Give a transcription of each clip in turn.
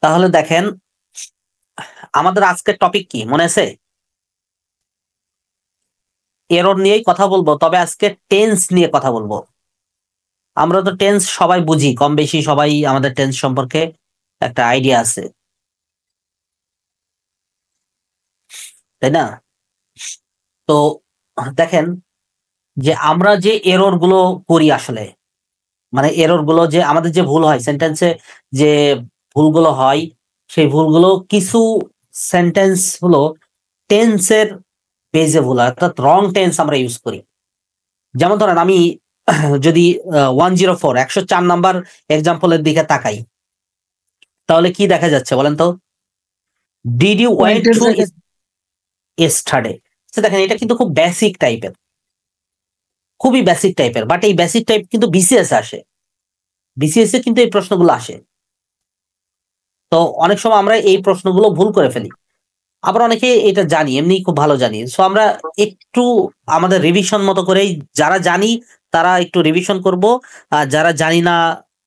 তাহলে দেখেন আমাদের আজকের টপিক কি মনে আছে? এরর নিয়েই কথা বলবো, তবে আজকে টেন্স নিয়ে কথা বলবো। আমরা তো টেন্স সবাই বুঝি, কম বেশি সবাই আমাদের টেন্স সম্পর্কে একটা আইডিয়া আছে, তাই না? তো দেখেন যে আমরা যে এরর গুলো করি আসলে, মানে এরর গুলো যে আমাদের যে ভুল হয় সেন্টেন্সে, যে ভুলগুলো হয়, সেই ভুলগুলো কিছু সেন্টেন্স হলো টেন্সের বেজে ভুল হয়, অর্থাৎ রং টেন্স আমরা ইউজ করি। যেমন ধরেন আমি যদি 104 104 নাম্বার এক্সাম্পলের দিকে তাকাই, তাহলে কি দেখা যাচ্ছে বলেন তো? Did you went to yesterday. দেখেন এটা কিন্তু খুব বেসিক টাইপের, খুবই বেসিক টাইপের, বাট এই বেসিক টাইপ কিন্তু বিসিএস আসে, বিসিএস এ কিন্তু এই প্রশ্নগুলো আসে। তো অনেক সময় আমরা এই প্রশ্নগুলো ভুল করে ফেলি, আবার অনেকে এটা জানি, এমনি খুব ভালো জানি। সো আমরা একটু আমাদের রিভিশন মতো করেই, যারা জানি তারা একটু রিভিশন করব, আর যারা জানি না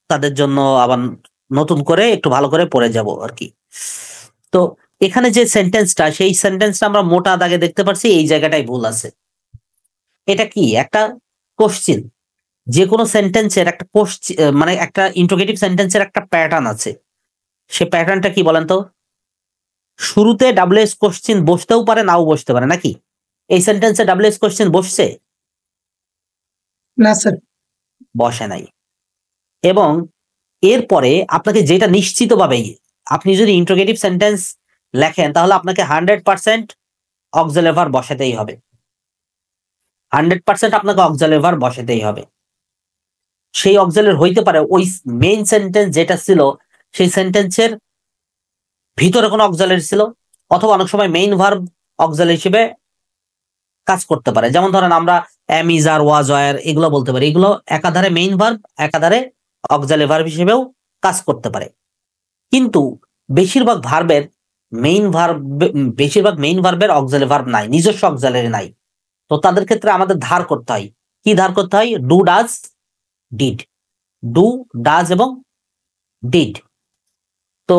তাদের জন্য আবার নতুন করে একটু ভালো করে পড়ে যাব আর কি। তো এখানে যে সেন্টেন্সটা, সেই সেন্টেন্সটা আমরা মোটা দাগে দেখতে পাচ্ছি এই জায়গাটাই ভুল আছে। এটা কি একটা কোশ্চিন, যে কোনো সেন্টেন্সের একটা কোশ্চিন, মানে একটা ইন্টারোগেটিভ সেন্টেন্সের একটা প্যাটার্ন আছে। সে প্যাটার্নটা কি বলেন তো? শুরুতে ডাব্লিউএস কোশ্চিন বসতেও পারে, নাও বসতে পারে, নাকি? এই সেন্টেন্সে ডাব্লিউএস কোশ্চিন বসছে? না স্যার, বসে নাই। এবং এরপরে আপনাকে যেটা নিশ্চিতভাবেই, আপনি যদি ইন্টারোগেটিভ সেন্টেন্স লেখেন তাহলে আপনাকে 100% অক্সিলারি ভার্ব বসাতেই হবে, 100% আপনাকে অক্সিলারি ভার্ব বসাতেই হবে। সেই অক্সিলারি হইতে পারে ওই মেইন সেন্টেন্স যেটা ছিল সেই সেন্টেন্সের ভিতরে কোনো অক্সিলারি ছিল, অথবা অনেক সময় মেইন ভার্ব অক্সিলারি হিসেবে কাজ করতে পারে। যেমন ধরেন আমরা am, is, are, was, were এগুলো বলতে পারি, এগুলো একাধারে মেইন ভার্ব একাধারে অক্সিলারি ভার্ব হিসেবেও কাজ করতে পারে। কিন্তু বেশিরভাগ ভার্বের মেইন ভার্ব, বেশিরভাগ মেইন ভার্বের অক্সিলারি ভার্ব নাই, নিজস্ব অক্সিলারি নাই। তো তাদের ক্ষেত্রে আমাদের ধার করতে হয়। কি ধার করতে হয়? Do, does, did. Do, does এবং ডিড। তো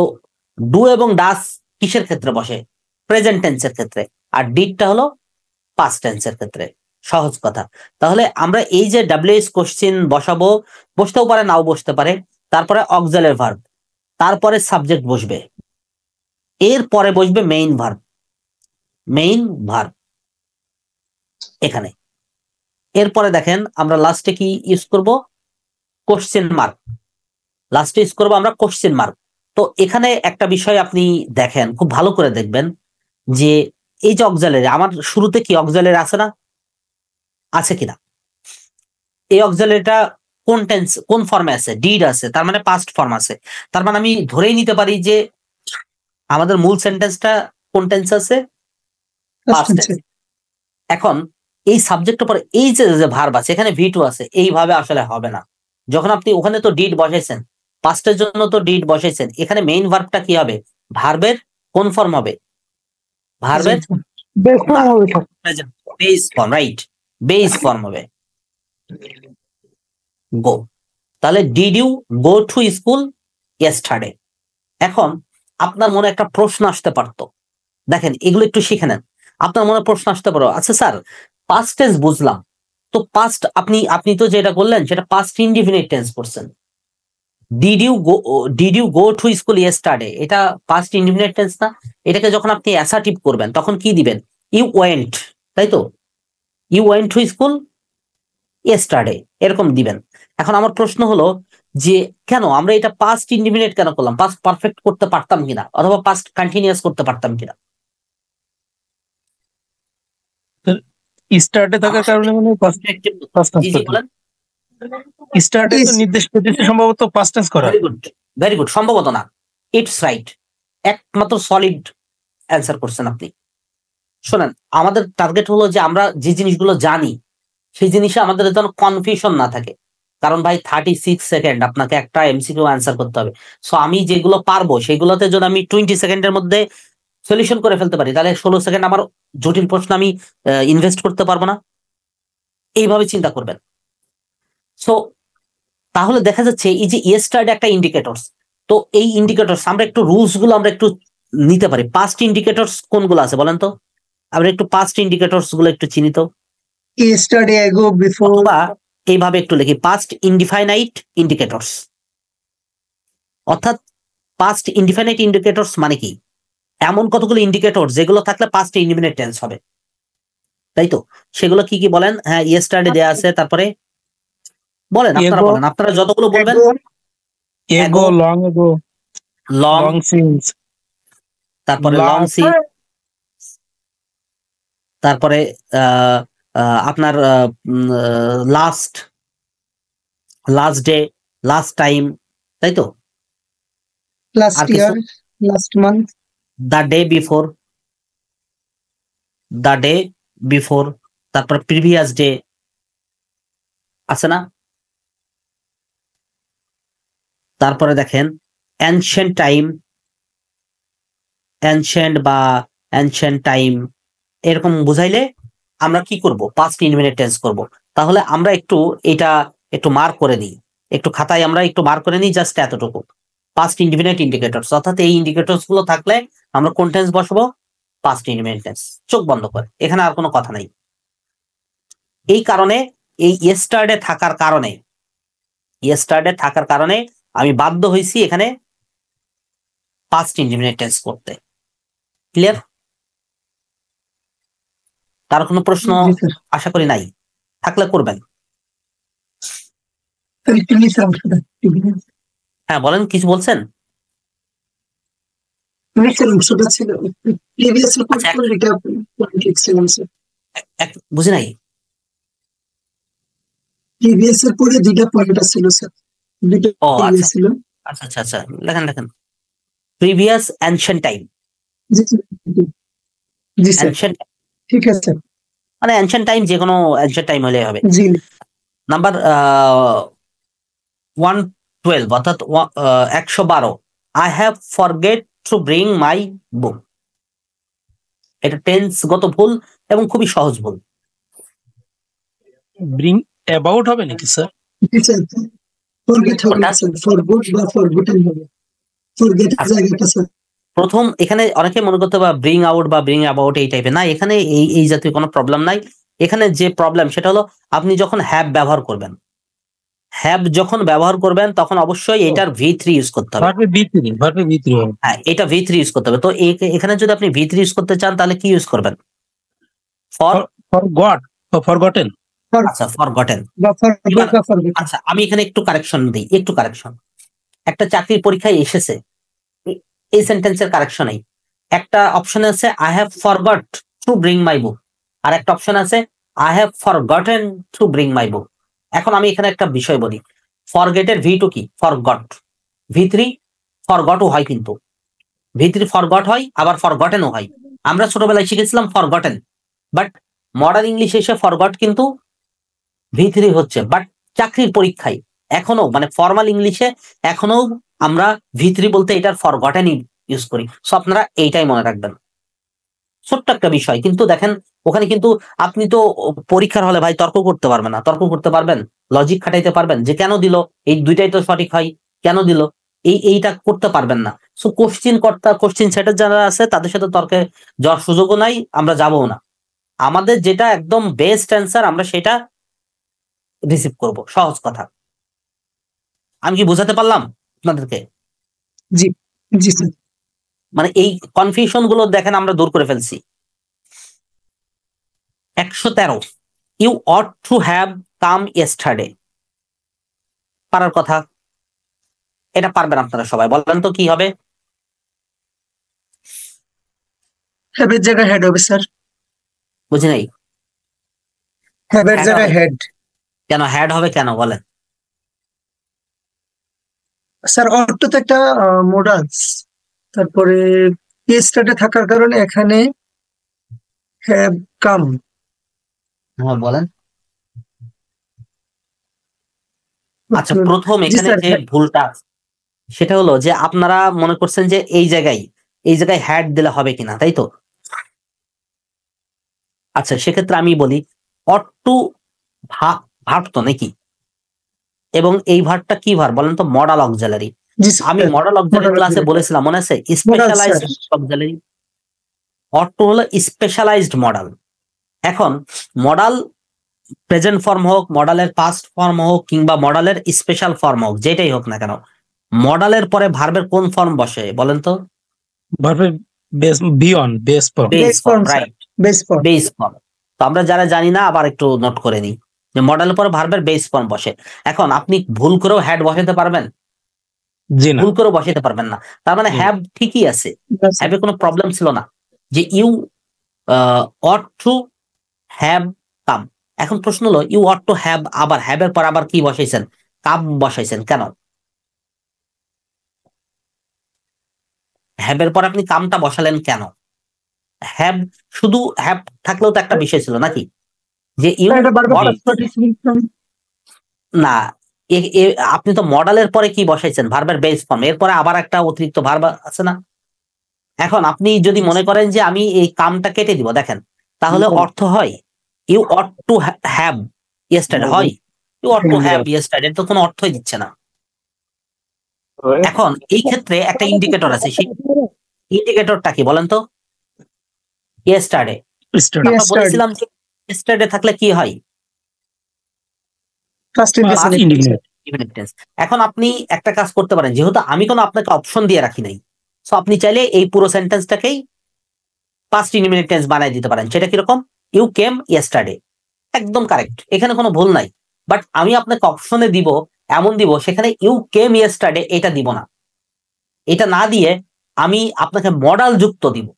ডু এবং ডাজ কিসের ক্ষেত্রে বসে? প্রেজেন্ট টেন্সের ক্ষেত্রে। আর ডিডটা হলো পাস্ট টেন্সের ক্ষেত্রে। সহজ কথা। তাহলে আমরা এই যে ডাব্লিউএস কোশ্চেন বসাবো, বসতেও পারে নাও বসতে পারে, তারপরে অক্সিলারি ভার্ব, তারপরে সাবজেক্ট বসবে, এরপরে বসবে মেইন ভার্ব, মেইন ভার্ব এখানে। এরপরে দেখেন আমরা লাস্টে কি ইউজ করব? Question mark. লাস্টে ইউজ করবো আমরা কোশ্চেন মার্ক। তো এখানে একটা বিষয় আপনি দেখেন, খুব ভালো করে দেখবেন যে এই যে অক্সিলারি, আমার শুরুতে কি অক্সিলারি আছে না? আছে কিনা? এই অক্সিলারিটা কোন টেন্স, কোন ফর্মে আছে? ডিড আছে, তার মানে পাস্ট ফর্ম আছে। তার মানে আমি ধরেই নিতে পারি যে আমাদের মূল সেন্টেন্সটা কোন টেন্স আছে? Past tense. এখন এই সাবজেক্টের পরে এই যে ভার্ব আছে, এখানে ভি টু আছে, এইভাবে আসলে হবে না। যখন আপনি ওখানে তো ডিড বসাইছেন, পাস্টের জন্য তো ডিড বসাইছেন, এখানে মেইন ভার্বটা কি হবে? ভার্বের কোন ফর্ম হবে? ভার্বের base form, right, base form হবে গো। তাহলে did you go to school yesterday. এখন আপনার মনে একটা প্রশ্ন আসতে পারতো, দেখেন এগুলো একটু শিখে নেন। আপনার মনে প্রশ্ন আসতে পারো, আচ্ছা স্যার পাস্ট টেন্স বুঝলাম, তো পাস্ট আপনি তো যেটা করলেন সেটা পাস্ট ইনডিফিনিট টেন্স করছেন। Did you go to school yesterday, এটা পাস্ট ইনডিফিনিট টেন্স না? এটাকে যখন আপনি অ্যাসার্টিভ করবেন তখন কি দিবেন? ইউ ওয়েন্ট, তাই তো? You went to school yesterday এরকম দিবেন। এখন আমার প্রশ্ন হলো যে কেন আমরা এটা পাস্ট ইনডিফিনিট কেন করলাম? পাস্ট পারফেক্ট করতে পারতাম কিনা, অথবা পাস্ট কন্টিনিউয়াস করতে পারতাম কিনা? স্টার্টে থাকার কারণে মানে স্টার্টে তো নির্দেশ পেতেছে সম্ভবত পাস্ট টেন্স করা। ভেরি গুড, সম্ভবত না, ইটস রাইট, একমাত্র সলিড অ্যান্সার করছেন আপনি। শোনেন, আমাদের টার্গেট হলো যে আমরা যে জিনিসগুলো জানি সেই জিনিসে আমাদের যেন কনফিউশন না থাকে। কারণ ভাই 36 সেকেন্ড আপনাকে একটা এমসিকিউ অ্যান্সার করতে হবে। সো আমি যেগুলো পারবো সেগুলোতে যদি আমি 20 সেকেন্ডের মধ্যে সলিউশন করে ফেলতে পারি, তাহলে 16 সেকেন্ড আমার জটিল প্রশ্ন আমি ইনভেস্ট করতে পারবো না। এইভাবে চিন্তা করবেন। সো তাহলে দেখা যাচ্ছে এই যে ইয়েস্টারডে একটা ইন্ডিকেটরস, তো এই ইন্ডিকেটরস আমরা একটু রুলস গুলো আমরা একটু নিতে পারি। পাস্ট ইন্ডিকেটরস কোনগুলো আছে বলেন তো, আমরা একটু পাস্ট ইন্ডিকেটরস গুলো একটু চিনি তো। yesterday ago before অথবা এইভাবে একটু লিখি, পাস্ট ইনডিফাইনাইট ইন্ডিকেটরস। অর্থাৎ পাস্ট ইনডিফাইনাইট ইন্ডিকেটরস মানে কি, এমন কতগুলো ইন্ডিকেটর যেগুলো থাকলে পাস্ট ইনডিফিনিট টেন্স হবে, তাই তো? সেগুলো কি কি বলেন? হ্যাঁ, ইয়েস্টারডে দেয়া আছে, তারপরে বলেন, আপনারা বলেন, আপনারা যতগুলো বলবেন। এগো, long ago, long, long since, তারপরে লং সি, তারপরে আপনার last, last day, last time, তাই তো? last year, last month, the day before, the day before, তারপর প্রিভিয়াস ডে আছে না? তারপরে দেখেন অ্যানশিয়েন্ট টাইম, অ্যানশিয়েন্ট বা অ্যানশিয়েন্ট টাইম, এরকম বুঝাইলে আমরা কি করব? পাস্ট ইনডিফিনিট টেন্স করব। তাহলে আমরা একটু এটা একটু মার্ক করে নিই, একটু খাতায় আমরা একটু মার্ক করে নিই, জাস্ট এতটুকু। পাস্ট ইনডিফিনিট ইন্ডিকেটরস, অর্থাৎ এই ইন্ডিকেটরস গুলো থাকলে আমরা কোন টেন্স বসাবো? Past indefinite tense. চোখ বন্ধ করে, এখানে আর কোনো কথা নাই। এই কারণে এই ইয়েস্টারডে থাকার কারণে, ইয়েস্টারডে থাকার কারণে আমি বাধ্য হয়েছি এখানে পাস্ট ইনডিফিনিট টেন্স করতে। ক্লিয়ার? তার কোনো প্রশ্ন আশা করি নাই, থাকলে করবেন। হ্যাঁ বলেন, কিছু বলছেন? বুঝি নাই। প্রিভিয়াস এর পরে দুইটা পয়েন্ট ছিল স্যার, দুটো ছিল। আচ্ছা আচ্ছা আচ্ছা, লেখেন লেখেন। Previous ancient time. জি স্যার, ঠিক আছে। মানে অ্যানশিয়েন্ট টাইম, যে কোনো অ্যানশিয়েন্ট টাইম হলে হবে। জি। নাম্বার 112, অর্থাৎ 112, I have forget to bring my book. এটা টেন্সগত ভুল এবং খুবই সহজ ভুল। ব্রিং অ্যাবাউট হবে নাকি স্যার? ফরগেট হবে না স্যার, ফরগট বা ফরগটেন হবে। ফরগেট জায়গাটা স্যার। প্রথম এখানে অনেকে মনে করতে বা ব্রিং আউট বা ব্রিং অ্যাবাউট এই টাইপের না, এখানে এই জাতীয় কোনো প্রবলেম নাই। এখানে যে প্রবলেম সেটা হলো আপনি যখন হ্যাভ ব্যবহার করবেন, হ্যাভ যখন ব্যবহার করবেন তখন অবশ্যই এটার V3 ইউজ করতে হবে। হ্যাঁ, এটা V3 ইউজ করতে হবে। তো এখানে যদি আপনি V3 ইউজ করতে চান তাহলে কি ইউজ করবেন? ফরগটেন। আচ্ছা, ফরগটেন। আচ্ছা, আমি এখানে একটু কারেকশন দিই, একটু কারেকশন। একটা চাকরির পরীক্ষায় এসেছে, এই সেন্টেন্সের কারেকশন নেই। একটা অপশন আছে I have forgot to bring my book, আর একটা অপশন আছে I have forgotten to bring my book. এখন আমি এখানে একটা বিষয় বলি, ফরগেটের V2 কি? ফরগট। V3 ফরগটও হয়, কিন্তু V3 ফরগট হয়, আবার ফরগটেনও হয়। আমরা ছোটবেলায় শিখেছিলাম ফরগটেন, বাট মডার্ন ইংলিশে এসে ফরগট কিন্তু V3 হচ্ছে। বাট চাকরির পরীক্ষায় এখনো, মানে ফর্মাল ইংলিশে এখনো আমরা V3 বলতে এটার ফরগটেন ইউজ করি। সো আপনারা এইটাই মনে রাখবেন, ছোট্ট একটা বিষয়। কিন্তু দেখেন ওখানে কিন্তু আপনি তো পরীক্ষার হলে ভাই তর্ক করতে পারবেন না। তর্ক করতে পারবেন, লজিক খাটাইতে পারবেন যে কেন দিল, এই দুইটাই তো সঠিক হয়, কেন দিল, এইটা করতে পারবেন না। সো কোশ্চিন কর্তা, কোশ্চিন সেটার যারা আছে তাদের সাথে তর্কে যাওয়ার সুযোগও নাই, আমরা যাবো না। আমাদের যেটা একদম বেস্ট অ্যান্সার আমরা সেটা রিসিভ করব। সহজ কথা। আমি কি বোঝাতে পারলাম আপনাদেরকে? জি জি স্যার। মানে এই কনফিউশন গুলো দেখেন আমরা দূর করে ফেলছি। 113, you ought to have come yesterday. পারার কথা, এটা পারবেন আপনারা সবাই। বলেন তো কি হবে? হ্যাভের জায়গায় হেড হবে স্যার। বুঝি নাই। হ্যাভের জায়গায় হেড। কেন হেড হবে, কেন বলেন? স্যার অট তো একটা মোডালস, তারপরে ইয়েস্টারডে থাকার কারণে এখানে হ্যাভ কাম। হ্যাঁ বলেন। আচ্ছা, প্রথম এখানে যে ভুলটা সেটা হলো যে আপনারা মনে করছেন যে এই জায়গায় হ্যাড দিলে হবে কিনা, তাই তো? আচ্ছা, সেক্ষেত্রে আমি বলি অট টু ভার্ব তো নাকি, এবং এই ভার্বটা কি ভার্ব বলেন তো? Modal auxiliary. জি আমি স্যার মডেল অক্সিলারি ক্লাসে বলেছিলাম, মনে আছে? স্পেশালাইজড অক্সিলারি, অর্থ হলো স্পেশালাইজড মডেল। এখন মডেল প্রেজেন্ট ফর্ম হোক, মডেলের পাস্ট ফর্ম হোক, কিংবা মডেলের স্পেশাল ফর্ম হোক, যেটাই হোক না কেন, মডেলের পরে ভার্বের কোন ফর্ম বসে বলেন তো? ভার্বের base beyond base form. Base form, right, base form. Base form. তো আমরা যারা জানি না আবার একটু নোট করে নিই যে মডেলের পরে ভার্বের বেস ফর্ম বসে। এখন আপনি ভুল করেও হ্যাড বসাতে পারবেন? জি না। ভুল করেও বসাতে পারবেন না। তার মানে হ্যাভ ঠিকই আছে, হ্যাভে কোনো প্রবলেম ছিল না, যে you ought to have come. এখন প্রশ্ন হলো ইউ অট টু হ্যাভ, আবার হ্যাভের পর আবার কি বসাইছেন? কাম বসাইছেন কেন? হ্যাভের পর আপনি কামটা বসালেন কেন? হ্যাভ, শুধু হ্যাভ থাকলেও তো একটা বিষয় ছিল নাকি, যে ইউ না, আপনি তো মডেলের পরে কি বসাইছেন? ভার্বের বেস ফর্ম, এরপরে আবার একটা অতিরিক্ত ভার্ব আছে না? এখন আপনি যদি মনে করেন যে আমি এই কামটা কেটে দিব, দেখেন তাহলে অর্থ হয় you ought to have yesterday, হয় you ought to have yesterday, তো কোনো অর্থই দিচ্ছে না। এখন এই ক্ষেত্রে একটা ইন্ডিকেটর আছে, সেই ইন্ডিকেটরটা কি বলেন তো? ইয়েস্টারডে। আমরা বলেছিলাম যে ইয়েস্টারডে থাকলে কি হয়? এখন আপনি একটা কাজ করতে পারেন, যেহেতু আমি কোনো আপনাকে অপশন দিয়ে রাখি নাই, সো আপনি চাইলে এই পুরো সেন্টেন্সটাকেই পাস্ট ইনডিফিনিট টেন্স বানাই দিতে পারেন। সেটা কিরকম? ইউ কেম ইয়েস্টারডে, একদম কারেক্ট, এখানে কোনো ভুল নাই। বাট আমি আপনাকে অপশনে দিব, এমন দিব সেখানে ইউ কেম ইয়েস্টারডে এটা দিব না। এটা না দিয়ে আমি আপনাকে মডাল যুক্ত দিব,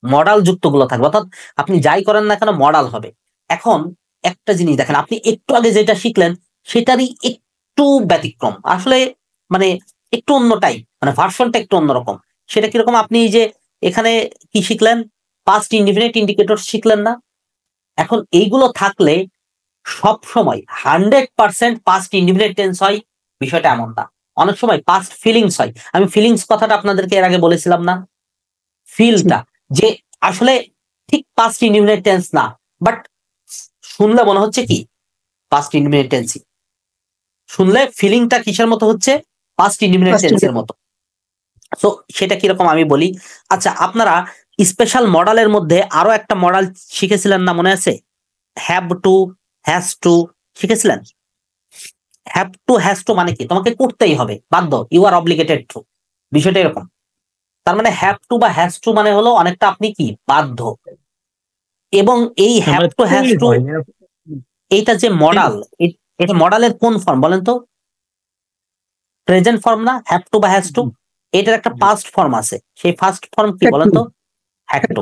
মডাল যুক্ত গুলো থাকবে, অর্থাৎ আপনি যাই করেন না কেন মডাল হবে। এখন একটা জিনিস দেখেন, আপনি একটু আগে যেটা শিখলেন সেটারই একটু ব্যতিক্রম, আসলে মানে একটু অন্য টাইপ, মানে ভার্সনটা একটু অন্যরকম। সেটা কিরকম? আপনি যে এখানে কি শিখলেন? পাস্ট ইনডিফিনিট ইন্ডিকেটর শিখলেন না? এখন এইগুলো থাকলে সব সময় 100% পাস্ট ইনডিফিনিট টেন্স হয়, বিষয়টা এমন না। অনেক সময় পাস্ট ফিলিংস হয়। আমি ফিলিংস কথাটা আপনাদেরকে এর আগে বলেছিলাম না? ফিলটা যে আসলে ঠিক পাস্ট ইনডিফিনিট টেন্স না, বাট শুনলে মনে হচ্ছে কি পাস্ট ইনডিফিনিট টেন্সই। শুনলে ফিলিংটা কিসের মতো হচ্ছে? পাস্ট ইনডিফিনিট টেন্সের মতো। সো সেটা কিরকম আমি বলি। আচ্ছা, আপনারা স্পেশাল মডেলের মধ্যে আরো একটা মডেল শিখেছিলেন না, মনে আছে? হ্যাভ টু, হ্যাজ টু শিখেছিলেন? হ্যাভ টু হ্যাজ টু মানে কি? তোমাকে করতেই হবে, বাধ্য, ইউ আর অব্লিগেটেড টু, বিষয়টা এরকম। তার মানে হ্যাভ টু বা হ্যাজ টু মানে হলো অনেকটা আপনি কি বাধ্য। এবং এই হ্যাভ টু হ্যাজ টু, এইটা যে মডেল, এটা মডেলের কোন ফর্ম বলেন তো? প্রেজেন্ট ফর্ম না হ্যাভ টু বা হ্যাজ টু? এটার একটা পাস্ট ফর্ম আছে, সেই ফার্স্ট ফর্ম কি বলেন তো? Had to.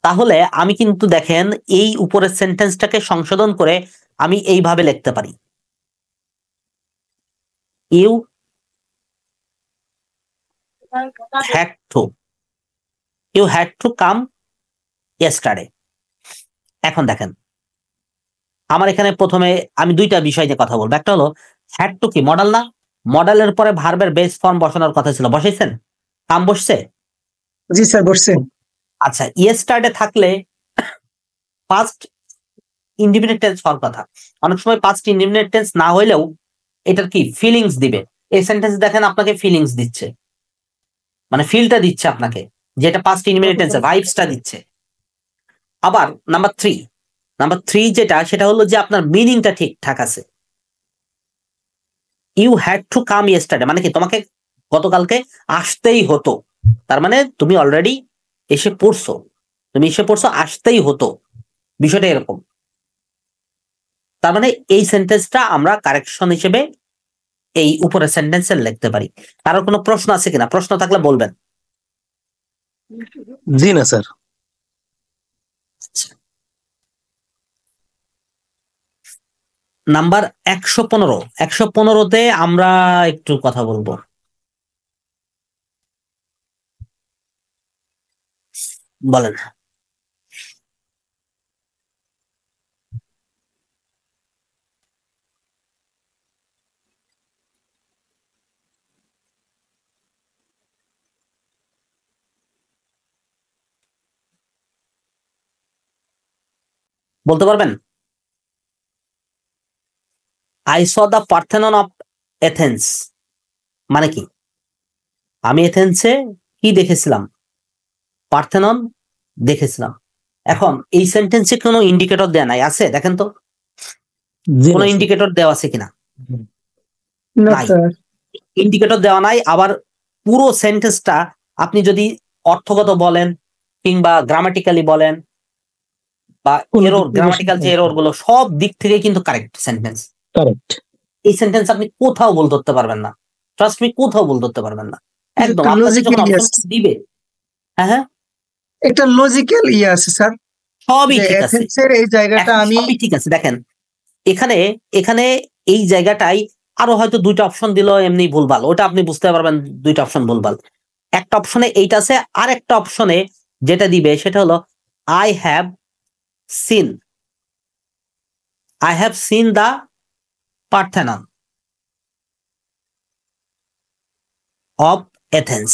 তাহলে আমি কিন্তু দেখেন এই উপরের সেন্টেন্সটাকে সংশোধন করে আমি এইভাবে লিখতে পারি, you had to, you had to come yesterday. এখন দেখেন আমার এখানে প্রথমে আমি দুইটা বিষয় নিয়ে কথা বলবো। একটা হলো হ্যাড টু কি মডেল না? মডেলের পরে ভার্বের বেস ফর্ম বসানোর কথা ছিল, বসাইছেন? কাম বসছে? জি স্যার বসছে। আচ্ছা, ইয়েস্টারডে থাকলে পাস্ট ইনডিফিনিট টেন্স হওয়ার কথা। অনেক সময় পাস্ট ইনডিফিনিট টেন্স না হইলেও এটার কি ফিলিংস দিবে। এই সেন্টেন্স দেখেন আপনাকে ফিলিংস দিচ্ছে, মানে ফিলটা দিচ্ছে আপনাকে, যেটা পাস্ট ইনডিফিনিট টেন্সে ভাইবসটা দিচ্ছে। আবার নাম্বার থ্রি যেটা, সেটা হলো যে আপনার মিনিংটা ঠিকঠাক আছে। You had to come yesterday মানে কি? তোমাকে গতকালকে আসতেই হতো, তার মানে তুমি অলরেডি এসে পড়ছো, আসতেই হতো, বিষয়টা এরকম। তার মানে এই সেন্টেন্সটা আমরা কারেকশন হিসেবে এই উপরের সেন্টেন্সে লিখতে পারি। কারোর কোনো প্রশ্ন আছে কিনা? প্রশ্ন থাকলে বলবেন। জি না স্যার। নাম্বার 115তে আমরা একটু কথা বলবো। বলেন। বলতে পারবেন? I saw the Parthenon of Athens মানে কি? আমি এথেন্সে কি দেখেছিলাম? পার্থেনন দেখেছিলাম। এখন এই সেন্টেন্সে কোনো ইন্ডিকেটর দেয়া নাই, আছে? দেখেন তো কোনো ইন্ডিকেটর দেওয়া আছে কিনা। না নাই, স্যার। ইন্ডিকেটর দেওয়া নাই। আবার পুরো সেন্টেন্সটা আপনি যদি অর্থগত বলেন কিংবা গ্রামাটিক্যালি বলেন বা এরর, গ্রামাটিক্যাল যে এরর গুলো, সব দিক থেকে কিন্তু কারেক্ট সেন্টেন্স। কারেক্ট। এই সেন্টেন্স আপনি কোথাও ভুল ধরতে পারবেন না, ট্রাস্ট মি, কোথাও ভুল ধরতে পারবেন না। একদম আপনাকে যখন অপশন দিবে, হ্যাঁ হ্যাঁ, এটা লজিক্যাল আছে স্যার, সবই যে ঠিক আছে, এথেন্সের এই জায়গাটা এখন আমি সবই ঠিক আছে। দেখেন এখানে এখানে এই জায়গাটাই আরো হয়তো দুইটা অপশন দিল এমনি ভুলভাল, ওটা আপনি বুঝতে পারবেন দুইটা অপশন ভুলভাল। একটা অপশনে এইটা আছে, আর একটা অপশনে যেটা দিবে সেটা হলো I have seen, I have seen the Parthenon of Athens.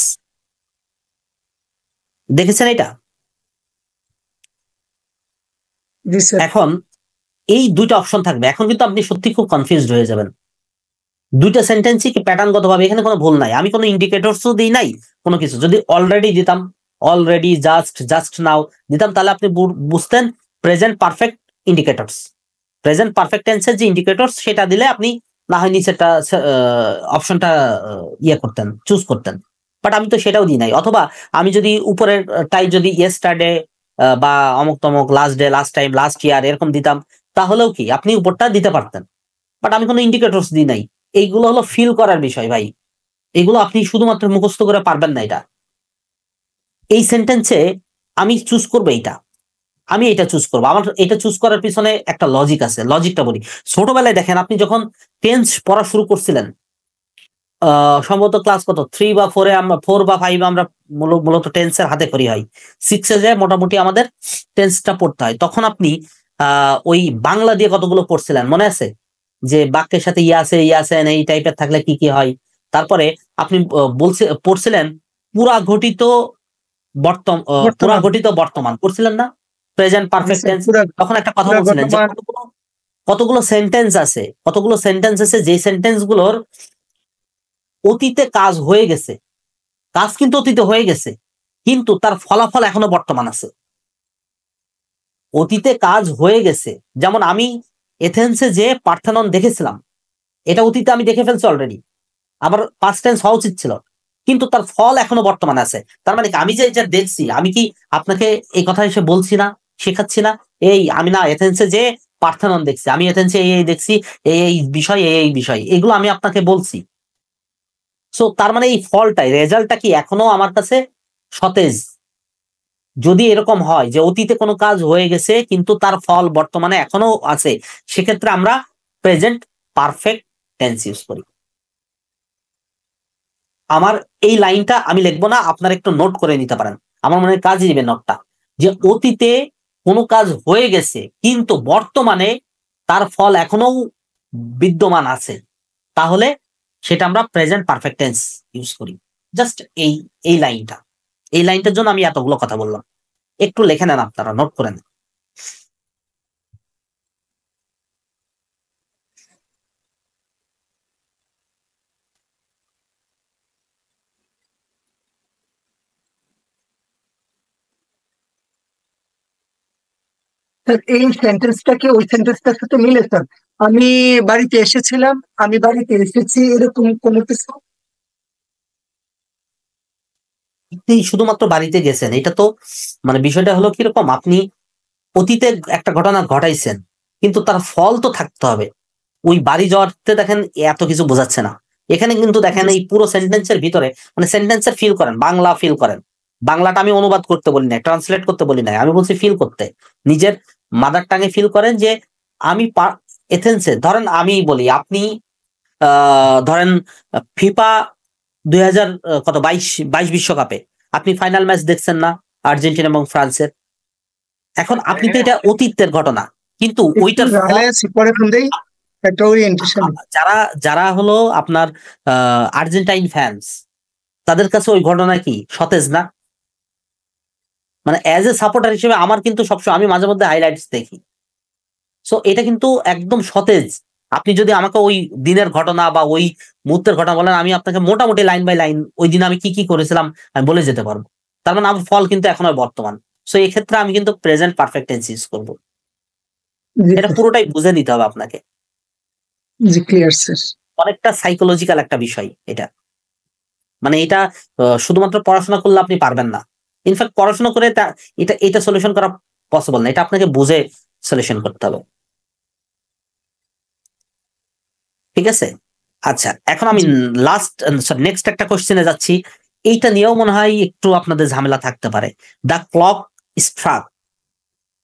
দেখেছেন এটা? জি স্যার। এখন এই দুইটা অপশন থাকবে, এখন কিন্তু আপনি সত্যি খুব কনফিউজড হয়ে যাবেন। দুইটা সেন্টেন্সই কি প্যাটার্নগত ভাবে, এখানে কোনো ভুল নাই, আমি কোনো ইন্ডিকেটরসও দিই নাই কোনো কিছু। যদি অলরেডি দিতাম, অলরেডি, জাস্ট, জাস্ট নাও দিতাম, তাহলে আপনি বুঝতেন present perfect indicators, present perfect টেন্সের যে ইন্ডিকেটরস সেটা দিলে আপনি না হয় নিচেরটা অপশনটা ইয়ে করতেন, চুজ করতেন। বাট আমি তো সেটাও দিই নাই। অথবা আমি যদি উপরের টাই যদি ইয়েস্টারডে বা অমুক তমুক, last day, last time, last year এরকম দিতাম, তাহলেও কি আপনি উপরটা দিতে পারতেন। বাট আমি কোনো ইন্ডিকেটরস দিই নাই। এইগুলো হলো ফিল করার বিষয় ভাই, এগুলো আপনি শুধুমাত্র মুখস্থ করে পারবেন না। এটা এই সেন্টেন্সে আমি চুজ করবো এইটা, আমি এটা চুজ করবো। আমার এটা চুজ করার পিছনে একটা লজিক আছে, লজিকটা বলি। ছোটবেলায় দেখেন আপনি যখন টেন্স পড়া শুরু করছিলেন, সম্ভবত ক্লাস কত 3 বা 4-এ, আমরা 4 বা 5 আমরা মূলত টেন্সের হাতে খড়ি হয়। 6-এ যায় মোটামুটি আমাদের টেন্সটা পড়তে হয়। তখন আপনি ওই বাংলা দিয়ে কতগুলো পড়ছিলেন মনে আছে? যে বাক্যের সাথে ইয়া আছে এই টাইপের থাকলে কি কি হয়। তারপরে আপনি পড়ছিলেন পুরা ঘটিত পুরা ঘটিত বর্তমান পড়ছিলেন না, প্রেজেন্ট পারফেক্ট টেন্স। তখন একটা কথা বলছিলেন যে কতগুলো সেন্টেন্স আছে, কতগুলো সেন্টেন্স আছে যে সেন্টেন্স গুলোর অতীতে কাজ হয়ে গেছে, কাজ কিন্তু অতীতে হয়ে গেছে, কিন্তু তার ফলাফল এখনো বর্তমান আছে। অতীতে কাজ হয়ে গেছে, যেমন আমি এথেন্সে যে পার্থেনন দেখেছিলাম, এটা অতীতে আমি দেখে ফেলছি অলরেডি, আবার পাস্ট টেন্স হওয়া উচিত ছিল, কিন্তু তার ফল এখনো বর্তমানে আছে। তার মানে আমি যে এটা দেখছি, আমি কি আপনাকে এই কথা এসে বলছি না, শেখাচ্ছি না? এই আমি না এথেন্সে যে পার্থেনন দেখছি, আমি এথেন্সে এই দেখছি, এই বিষয়, এই বিষয়, এগুলো আমি আপনাকে বলছি। সো তার মানে এই ফলটাই, রেজাল্টটা কি এখনো আমার কাছে সতেজ। যদি এরকম হয় যে অতীতে কোনো কাজ হয়ে গেছে কিন্তু তার ফল বর্তমানে এখনো আছে, সেক্ষেত্রে আমরা প্রেজেন্ট পারফেক্ট টেন্স ইউজ করি। আমার এই লাইনটা আমি লিখবো না, আপনারা একটু নোট করে নিতে পারেন, আমার মনে হয় কাজে দিবে নোটটা। যে অতীতে কোনো কাজ হয়ে গেছে কিন্তু বর্তমানে তার ফল এখনো বিদ্যমান আছে, তাহলে সেটা আমরা প্রেজেন্ট পারফেক্ট টেন্স ইউজ করি। জাস্ট এই লাইনটা, এই লাইনটার জন্য আমি এতগুলো কথা বললাম। একটু লিখে নেন, আপনারা নোট করে নেন। স্যার এই সেন্টেন্সটাকে ওই সেন্টেন্সটার সাথে মিলে স্যার, আমি বাড়িতে এসেছিলাম, আমি বাড়িতে এসেছি, এরকম কোনো কিছু? আপনি শুধুমাত্র বাড়িতে গেছেন, এটা তো মানে বিষয়টা হলো কিরকম, আপনি অতীতে একটা ঘটনা ঘটাইছেন কিন্তু তার ফল তো থাকতে হবে। ওই বাড়ি যাওয়াতে দেখেন এত কিছু বোঝাচ্ছে না। এখানে কিন্তু দেখেন এই পুরো সেন্টেন্সের ভিতরে, মানে সেন্টেন্সের ফিল করেন, বাংলা ফিল করেন। বাংলাটা আমি অনুবাদ করতে বলি না, ট্রান্সলেট করতে বলি না, আমি বলছি ফিল করতে। নিজের মাদার টাঙে ফিল করেন যে আমি এথেন্সে, ধরেন আমি বলি, আপনি ধরেন ফিফা 2000 কত 22 বিশ্বকাপে আপনি ফাইনাল ম্যাচ দেখছেন না, আর্জেন্টিনা এবং ফ্রান্সের। এখন আপনি তো এটা অতীতের ঘটনা, কিন্তু ওইটার যারা যারা হলো আপনার আর্জেন্টাইন ফ্যান্স, তাদের কাছে ওই ঘটনা কি সতেজ না? মানে অ্যাজ এ সাপোর্টার হিসেবে আমার কিন্তু সবসময়, আমি মাঝে মধ্যে হাইলাইটস দেখি, সো এটা কিন্তু একদম সতেজ আপনি যদি আমাকে ওই দিনের ঘটনা বা ওই মুহূর্তের ঘটনা বলেন, আমি আপনাকে মোটামুটি লাইন বাই লাইন ওই দিন আমি কি কি করেছিলাম আমি বলে যেতে পারবো। তার মানে আমার ফল কিন্তু এখনো বর্তমান। সো এই ক্ষেত্রে আমি কিন্তু প্রেজেন্ট পারফেক্ট টেন্স ইউজ করবো। জি এটা স্যার। পুরোটাই বুঝে নিতে হবে আপনাকে। জি ক্লিয়ার স্যার। অনেকটা সাইকোলজিক্যাল একটা বিষয় এটা। মানে এটা শুধুমাত্র পড়াশোনা করলে আপনি পারবেন না। ইনফ্যাক্ট পড়াশোনা করে এটা এটা সলিউশন করা পসিবল না, এটা আপনাকে বুঝে সলিউশন করতে হবে। ঠিক আছে, আচ্ছা এখন আমি জি লাস্ট নেক্সট একটা কোশ্চেনে যাচ্ছি। এইটা নিয়েও মনে হয় একটু আপনাদের ঝামেলা থাকতে পারে। The clock struck.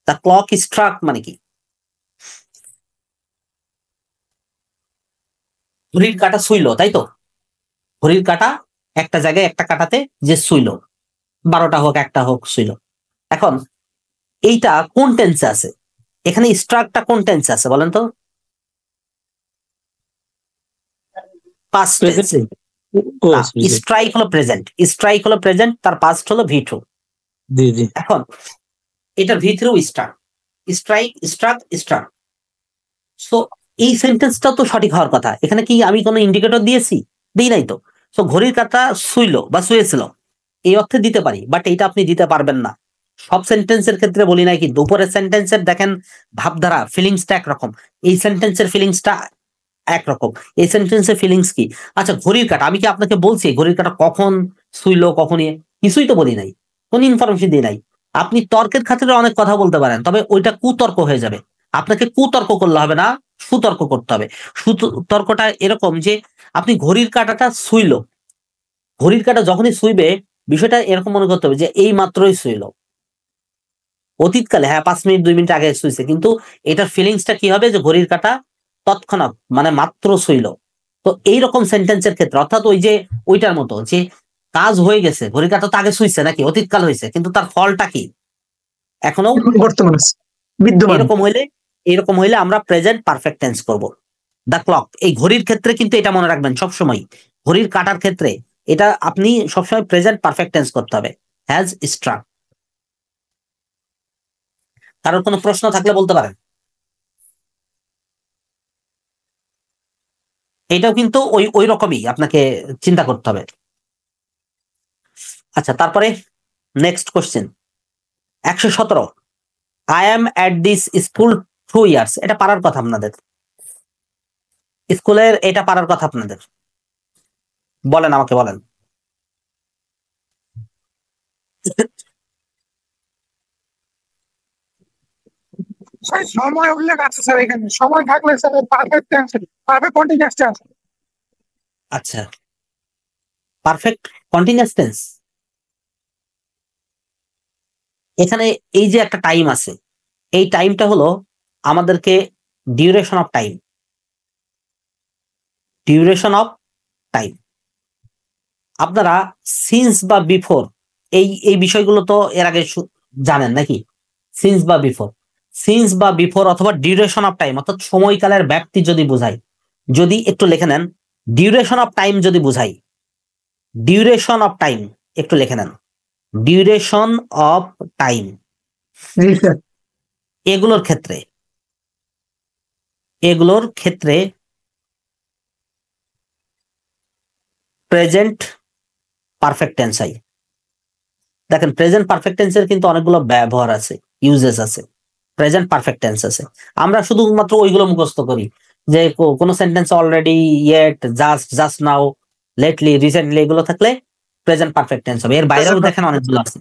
The clock struck মানে কি? ঘড়ির কাঁটা শুইল, তাই তো? ঘড়ির কাঁটা একটা জায়গায় একটা কাঁটাতে যে শুইল, 12টা হোক 1টা হোক শুইল। এখন এইটা কোন টেন্সে আছে? এখানে স্ট্রাকটা কোন টেন্সে আছে বলেন তো? Past tense. প্রেজেন্ট। ও না, সরি সরি। স্ট্রাইক হলো প্রেজেন্ট, স্ট্রাইক হলো প্রেজেন্ট, তার পাস্ট হলো ভিট্রো। জি জি। এখন এটার ভিতরেও struck, strike struck struck. So এই সেন্টেন্সটা তো সঠিক হওয়ার কথা। এখানে কি আমি কোনো ইন্ডিকেটর দিয়েছি? দিই নাই তো। সো ঘড়ির কাঁটা শুইল বা শুয়েছিল এই অর্থে দিতে পারি, বাট এইটা আপনি দিতে পারবেন না। সব সেন্টেন্সের ক্ষেত্রে বলি নাই কি, দুপুরের সেন্টেন্সের দেখেন ভাবধারা ফিলিংসটা একরকম, এই সেন্টেন্সের ফিলিংসটা একরকম। এই সেন্টেন্সের ফিলিংস কি? আচ্ছা ঘড়ির কাঁটা, আমি কি আপনাকে বলছি ঘড়ির কাঁটা কখন শুইলো কখন কিছুই তো বলি নাই, কোন ইনফরমেশন দিই নাই। আপনি তর্কের খাতিরে অনেক কথা বলতে পারেন, তবে ওইটা কুতর্ক হয়ে যাবে। আপনাকে কুতর্ক করলে হবে না, সুতর্ক করতে হবে। সুতর্কটা এরকম যে আপনি ঘড়ির কাঁটাটা শুইলো, ঘড়ির কাঁটা যখনই শুইবে বিষয়টা এরকম মনে করতে হবে যে এই মাত্রই শুইলো। অতীতকালে হ্যাঁ 5 মিনিট 2 মিনিট আগে শুইছে, কিন্তু এটার ফিলিংসটা কি হবে যে ঘড়ির কাঁটা তৎক্ষণাৎ মানে মাত্র শুইল। তো এইরকম সেন্টেন্সের ক্ষেত্রে অর্থাৎ ওই যে ওইটার মতো যে কাজ হয়ে গেছে, ঘড়ির কাঁটা তো আগে শুইছে নাকি, অতীতকাল হয়েছে, কিন্তু তার ফলটা কি এখনো এখন বর্তমান আছে, বিদ্যমান। এরকম হইলে, এরকম হইলে আমরা প্রেজেন্ট পারফেক্ট টেন্স করব। দ্য ক্লক, এই ঘড়ির ক্ষেত্রে কিন্তু এটা মনে রাখবেন সবসময়, ঘড়ির কাঁটার ক্ষেত্রে এটা আপনি সবসময় প্রেজেন্ট পারফেক্ট টেন্স করতে হবে, হ্যাজ স্ট্রাক। কারোর কোনো প্রশ্ন থাকলে বলতে পারেন। এটাও কিন্তু ওই ওই রকমই আপনাকে চিন্তা করতে হবে। আচ্ছা তারপরে next question 117। I am at this school 2 years, এটা পারার কথা আপনাদের, স্কুলের এটা পারার কথা আপনাদের। বলেন আমাকে বলেন। স্যার সময় উল্লেখ আছে স্যার, এখানে সময় থাকলে sir perfect tense, perfect continuous tense. আচ্ছা পারফেক্ট কন্টিনিউয়াস টেন্স, এখানে এই যে একটা টাইম আছে, এই টাইমটা হলো আমাদেরকে duration of time, duration of time. আপনারা সিন্স বা বিফোর এই এই বিষয়গুলো তো এর আগে জানেন নাকি? সিন্স বা বিফোর, সিন্স বা বিফোর অথবা ডিউরেশন অফ টাইম অর্থাৎ সময়কালের ব্যাপ্তি যদি বোঝাই, যদি একটু লিখে নেন ডিউরেশন অফ টাইম যদি বুঝাই, ডিউরেশন অফ টাইম একটু লিখে নেন, ডিউরেশন অফ টাইম। জি স্যার। এগুলোর ক্ষেত্রে, এগুলোর ক্ষেত্রে প্রেজেন্ট পারফেক্ট টেন্স হয়। দেখেন প্রেজেন্ট পারফেক্ট টেন্সের কিন্তু অনেকগুলো ব্যবহার আছে, ইউজেস আছে, প্রেজেন্ট পারফেক্ট টেন্স আছে। আমরা শুধুমাত্র ওইগুলো মুখস্থ করি যে কোন sentence already, yet, just, just now, lately, recently, এগুলো থাকলে প্রেজেন্ট পারফেক্ট টেন্স হবে। এর বাইরেও দেখেন অনেকগুলো আছে,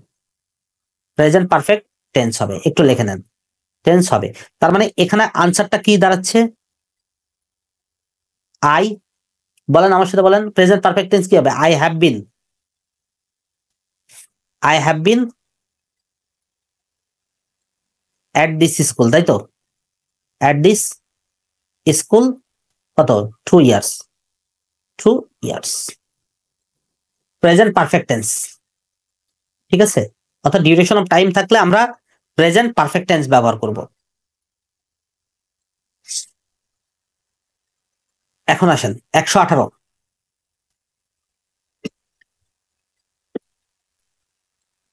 প্রেজেন্ট পারফেক্ট টেন্স হবে, একটু লিখে নেন টেন্স হবে। তার মানে এখানে আনসারটা কি দাঁড়াচ্ছে? আই, বলেন আমার সাথে বলেন, প্রেজেন্ট পারফেক্ট টেন্স কি হবে? I have been, I have been at this school, তাই তো? অ্যাট দিস স্কুল কত 2 years, 2 years present perfect tense. ঠিক আছে, অর্থাৎ ডিউরেশন অফ টাইম থাকলে আমরা প্রেজেন্ট পারফেক্ট টেন্স ব্যবহার করব। এখন আসেন 118,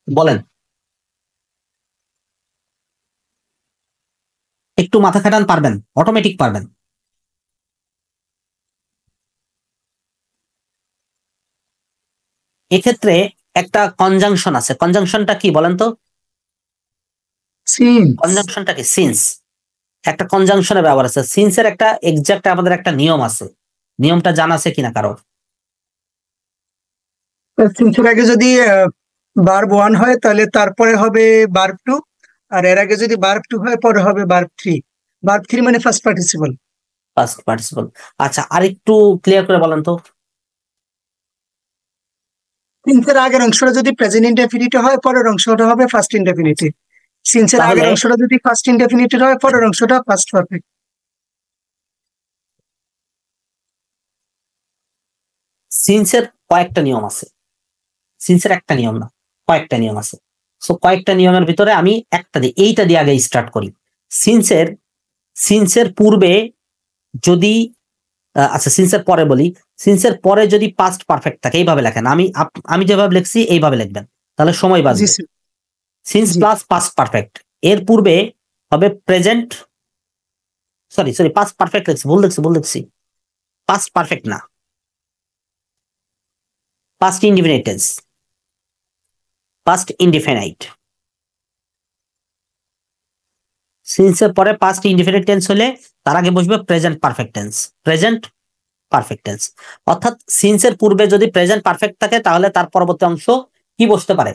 বলেন। একটু মাথা খাটান, পারবেন, অটোমেটিক পারবেন। এক্ষেত্রে একটা কনজাংশন আছে, কনজাংশনটা কি বলেন তো? সিন্স। কনজাংশনটা কি? সিন্স। একটা কনজাংশনের ব্যবহার আছে, সিন্সের একটা এক্সাক্ট আমাদের একটা নিয়ম আছে, নিয়মটা জানা আছে কিনা কারো? সিন্সের আগে যদি ভার্ব 1 হয় তাহলে তারপরে হবে ভার্ব 2, আর এর আগে যদি ভার্ব 2 হয় পরে হবে ভার্ব 3। ভার্ব 3 মানে ফার্স্ট পার্টিসিপল। First participle. আচ্ছা, আরেকটু ক্লিয়ার করে বলেন তো। সিন্সের আগের অংশটা যদি প্রেজেন্ট ইনডেফিনিট হয় পরের অংশটা হবে ফার্স্ট ইনডেফিনিটিভ। সিন্সের আগের তাহলে অংশটা যদি ফার্স্ট ইনডেফিনিটেড হয় পরের অংশটা ফার্স্ট পারফেক্ট। সিন্সের কয়েকটা নিয়ম আছে, সিন্সের একটা নিয়ম না, কয়েকটা নিয়ম আছে। সো কয়েকটা নিয়মের ভিতরে আমি একটা দিই, এইটা দিয়ে আগে স্টার্ট করি। সিন্সের সিন্সের পূর্বে যদি আচ্ছা সিন্সের পরে বলি, সিন্সের পরে যদি পাস্ট পারফেক্ট থাকে এইভাবে লেখেন, আমি যেভাবে লিখছি এইভাবে লিখবেন, তাহলে সময় জি বাঁচবে। স্যার। সিন্স জি। প্লাস পাস্ট পারফেক্ট, এর পূর্বে হবে present, sorry sorry past perfect লিখছি, ভুল লিখছি, পাস্ট পারফেক্ট না, past indefinite tense, past indefinite. সিন্সের পরে পাস্ট ইনডিফিনিট টেন্স হলে তার আগে বসবে present perfect tense, present perfect tense. অর্থাৎ সিন্সের পূর্বে যদি প্রেজেন্ট পারফেক্ট থাকে তাহলে তার পরবর্তী অংশ কি বসতে পারে?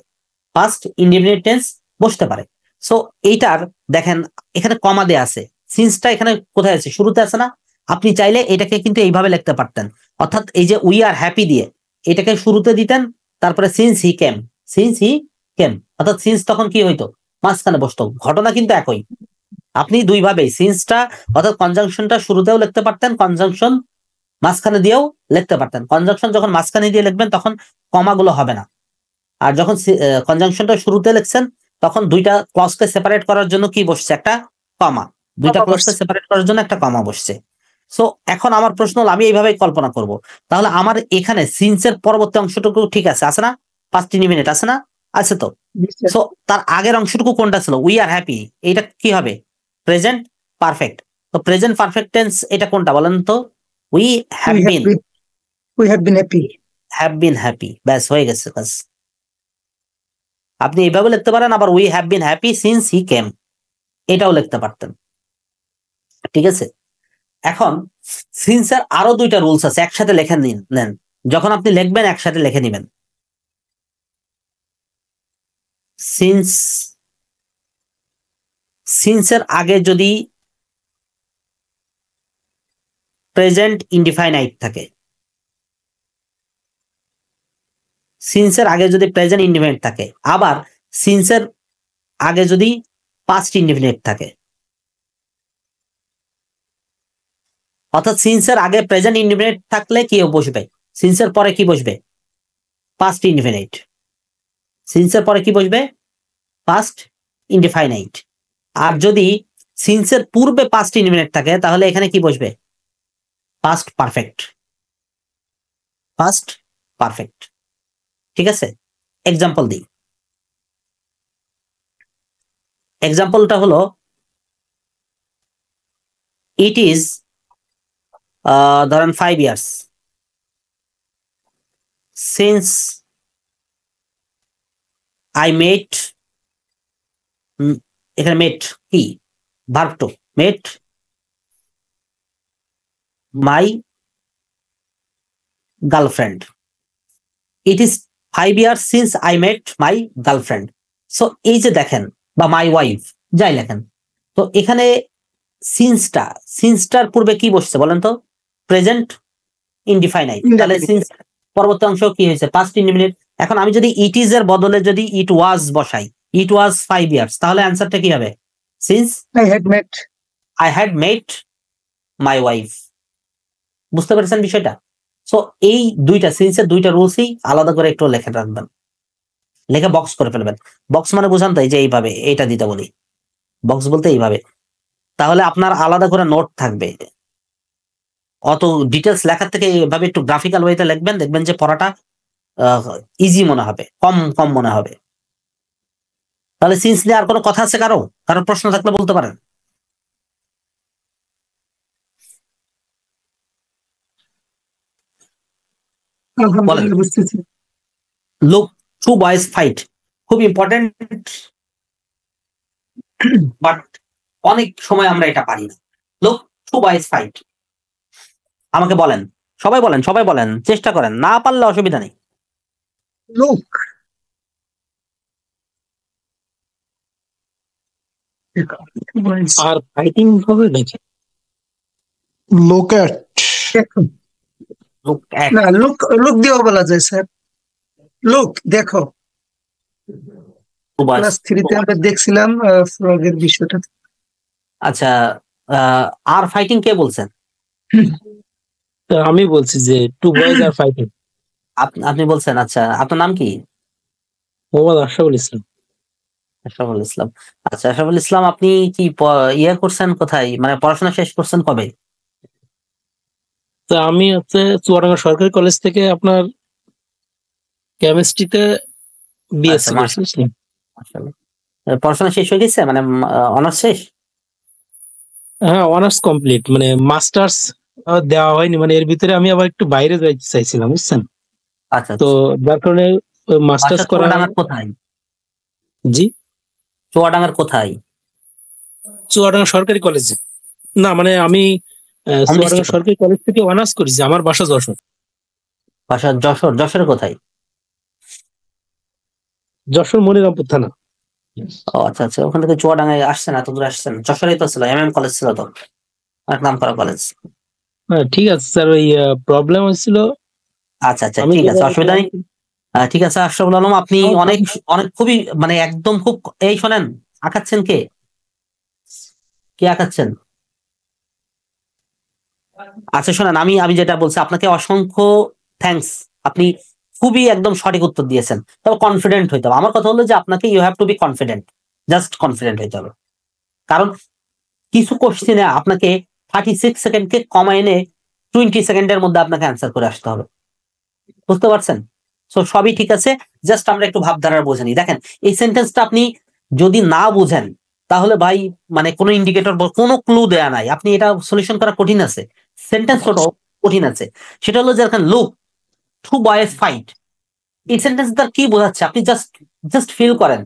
পাস্ট ইনডিফিনিট টেন্স বসতে পারে। সো এইটার দেখেন এখানে কমা দেয়া আছে, সিন্সটা এখানে কোথায় আছে? শুরুতে আছে না? আপনি চাইলে এটাকে কিন্তু এইভাবে লিখতে পারতেন, অর্থাৎ এই যে উই আর হ্যাপি দিয়ে এটাকে শুরুতে দিতেন, তারপরে since he came, since he কেম, অর্থাৎ সিন্স তখন কি হইতো? মাঝখানে বসতো। ঘটনা কিন্তু একই, আপনি দুইভাবেই সিন্সটা অর্থাৎ কনজাংশনটা শুরুতেও লিখতে পারতেন, কনজাংশন মাঝখানে দিয়েও লিখতে পারতেন। কনজাংশন যখন মাঝখানে দিয়ে লিখবেন তখন কমাগুলো হবে না, আর যখন কনজাংশনটা শুরুতে লিখছেন তখন দুইটা ক্লজকে সেপারেট করার জন্য কি বসছে? একটা কমা। দুইটা ক্লজকে সেপারেট করার জন্য একটা কমা বসছে। সো এখন আমার প্রশ্ন হলো, আমি এইভাবেই কল্পনা করব, তাহলে আমার এখানে সিন্সের পরবর্তী অংশটুকু ঠিক আছে, আছে না? পাস্ট ইনডিফিনিট আছে না? আছে তো। জি স্যার। সো তার আগের অংশটুকু কোনটা ছিল? উই আর হ্যাপি, এইটা কি হবে? Present perfect. তো প্রেজেন্ট পারফেক্ট টেন্স এটা কোনটা বলেন তো? We have been, we have been happy. Have been happy, ব্যাস হয়ে গেছে কাজ। আপনি এইভাবে লিখতে পারেন, আবার we have been happy since he came, এটাও লিখতে পারতেন। ঠিক আছে, এখন সিন্সের আরো দুইটা রুলস আছে, একসাথে লেখে নেন, যখন আপনি লিখবেন একসাথে লিখে নিবেন। সিন্স সিন্সের আগে যদি প্রেজেন্ট ইনডিফাইনাইট থাকে, সিন্সের আগে যদি প্রেজেন্ট ইনডিফাইনাইট থাকে, আবার সিন্সের আগে যদি পাস্ট ইনডিফিনিট থাকে, অর্থাৎ সিন্সের আগে প্রেজেন্ট ইনডিফিনিট থাকলে কি বসবে? সিন্সের পরে কি বসবে? Past indefinite. সিন্সের পরে কি বসবে? Past indefinite. আর যদি সিন্সের পূর্বে পাস্ট ইনডিফিনিট থাকে তাহলে এখানে কি বসবে? Past perfect, past perfect. ঠিক আছে, এক্সাম্পল দিই। এক্সাম্পলটা হলো ইট ইজ, ধরেন 5 years সিন্স আই মেট, এখানে মেট কি? Verb two, met my girlfriend. It is 5 years since I met my girlfriend. So এই যে দেখেন, বা মাই ওয়াইফ, যাই লেখেন, তো এখানে সিন্সটার পূর্বে কি বসছে বলেন তো? Present indefinite. তাহলে সিন্স পরবর্তী অংশ কি হয়েছে? Past indefinite. এখন আমি যদি ইট ইজ এর বদলে যদি ইট ওয়াজ বসাই, ইট ওয়াজ 5 years, তাহলে অ্যান্সারটা কি হবে? Since I had mate my wife. বুঝতে পেরেছেন বিষয়টা? সো এই দুইটা সিন্সের দুইটা রুলসই আলাদা করে একটু লেখে রাখবেন, লেখে বক্স করে ফেলবেন। বক্স মানে বুঝান তো, এই যে এইভাবে এইটা দিতে বলি, বক্স বলতে এইভাবে, তাহলে আপনার আলাদা করে নোট থাকবে। অত ডিটেলস লেখার থেকে এইভাবে একটু গ্রাফিক্যাল ওয়েতে লিখবেন, দেখবেন যে পড়াটা ইজি মনে হবে, কম কম মনে হবে। তাহলে সিন্স নিয়ে আর কোনো কথা আছে কারো? কারো প্রশ্ন থাকলে বলতে পারেন। বলেন। বুঝতেছি। লুক টু বয়েজ ফাইট, খুব ইম্পর্টেন্ট, বাট অনেক সময় আমরা এটা পারি না। লুক টু বয়েজ ফাইট, আমাকে বলেন, সবাই বলেন, চেষ্টা করেন, না পারলে অসুবিধা নেই। লুক আর ফাইটিং হবে নাকি? লুক এট, লুক অ্যাট, না, লুক লুক দিয়েও বলা যায় স্যার। লুক দেখো, টু বয়েজ। ক্লাস 3-তে আমরা দেখছিলাম ফ্রগের বিষয়টা। আচ্ছা, আর ফাইটিং কে বলছেন? তো আমি বলছি যে টু বয়েজ আর ফাইটিং। আপনি বলছেন। আচ্ছা, আপনার নাম কি? মোহাম্মদ আশরাফুল ইসলাম। আশরাফুল ইসলাম। আচ্ছা, আশরাফুল ইসলাম, আপনি কি ইয়ে করছেন কোথায়, মানে পড়াশোনা শেষ করছেন কবে? তো আমি হচ্ছে চুয়াডাঙ্গা সরকারি কলেজ থেকে আপনার কেমিস্ট্রিতে বিএসসি আচ্ছা, করছি, বুঝলেন? মাশাআল্লাহ। পড়াশোনা শেষ হয়ে গেছে, মানে অনার্স শেষ? হ্যাঁ, অনার্স কমপ্লিট, মানে মাস্টার্স দেওয়া হয়নি, মানে এর ভিতরে আমি আবার একটু বাইরে যাইতে চাইছিলাম, বুঝছেন? আচ্ছা, তো যার কারণে মাস্টার্স বাসা করা। চুয়াডাঙ্গার কোথায়? জি, চুয়াডাঙ্গার কোথায়? চুয়াডাঙ্গা সরকারি কলেজে। না মানে আমি হোম চুয়াডাঙ্গা ডিস্ট্রিক্ট? সরকারি কলেজ থেকে অনার্স করেছি, আমার বাসা যশোর। বাসা যশোর? যশোরের কোথায়? যশোর মনিরামপুর থানা। ও আচ্ছা আচ্ছা, ওখান থেকে চুয়াডাঙ্গায় আসছেন, এত দূরে আসছেন। যশোরেই তো ছিল কলেজ, ছিল তো অনেক নাম করা কলেজ। হ্যাঁ ঠিক আছে স্যার, ওই প্রবলেম হয়েছিল। আচ্ছা আচ্ছা, আমি ঠিক আছে, অসুবিধা নেই। ঠিক আছে আশরাফুল আলম, আপনি অনেক অনেক খুবই, মানে একদম খুব, এই শোনেন, আঁকাচ্ছেন কে? কে আঁকাচ্ছেন? আচ্ছা শোনেন, আমি যেটা বলছি, আপনাকে অসংখ্য থ্যাঙ্কস। আপনি খুবই একদম সঠিক উত্তর দিয়েছেন, তবে কনফিডেন্ট হইতে হবে। আমার কথা হলো যে আপনাকে you have to be confident, just confident হইতে হবে। কারণ কিছু কোশ্চেনে আপনাকে 36 সেকেন্ডকে কমা এনে 20 সেকেন্ডের মধ্যে আপনাকে অ্যান্সার করে আসতে হবে, বুঝতে পারছেন? সো সবই ঠিক আছে, জাস্ট আমরা একটু ভাবধারার বোঝা নিই। দেখেন, এই সেন্টেন্সটা আপনি যদি না বুঝেন, তাহলে ভাই, মানে কোনো ইন্ডিকেটর, কোনো ক্লু দেয়া নাই, আপনি এটা সলিউশন করা কঠিন আছে। সেন্টেন্স ছোট, কঠিন আছে। সেটা হলো যে দেখেন, লুক টু বয়েজ ফাইট, এই সেন্টেন্সটা কি বোঝাচ্ছে আপনি জাস্ট জাস্ট ফিল করেন।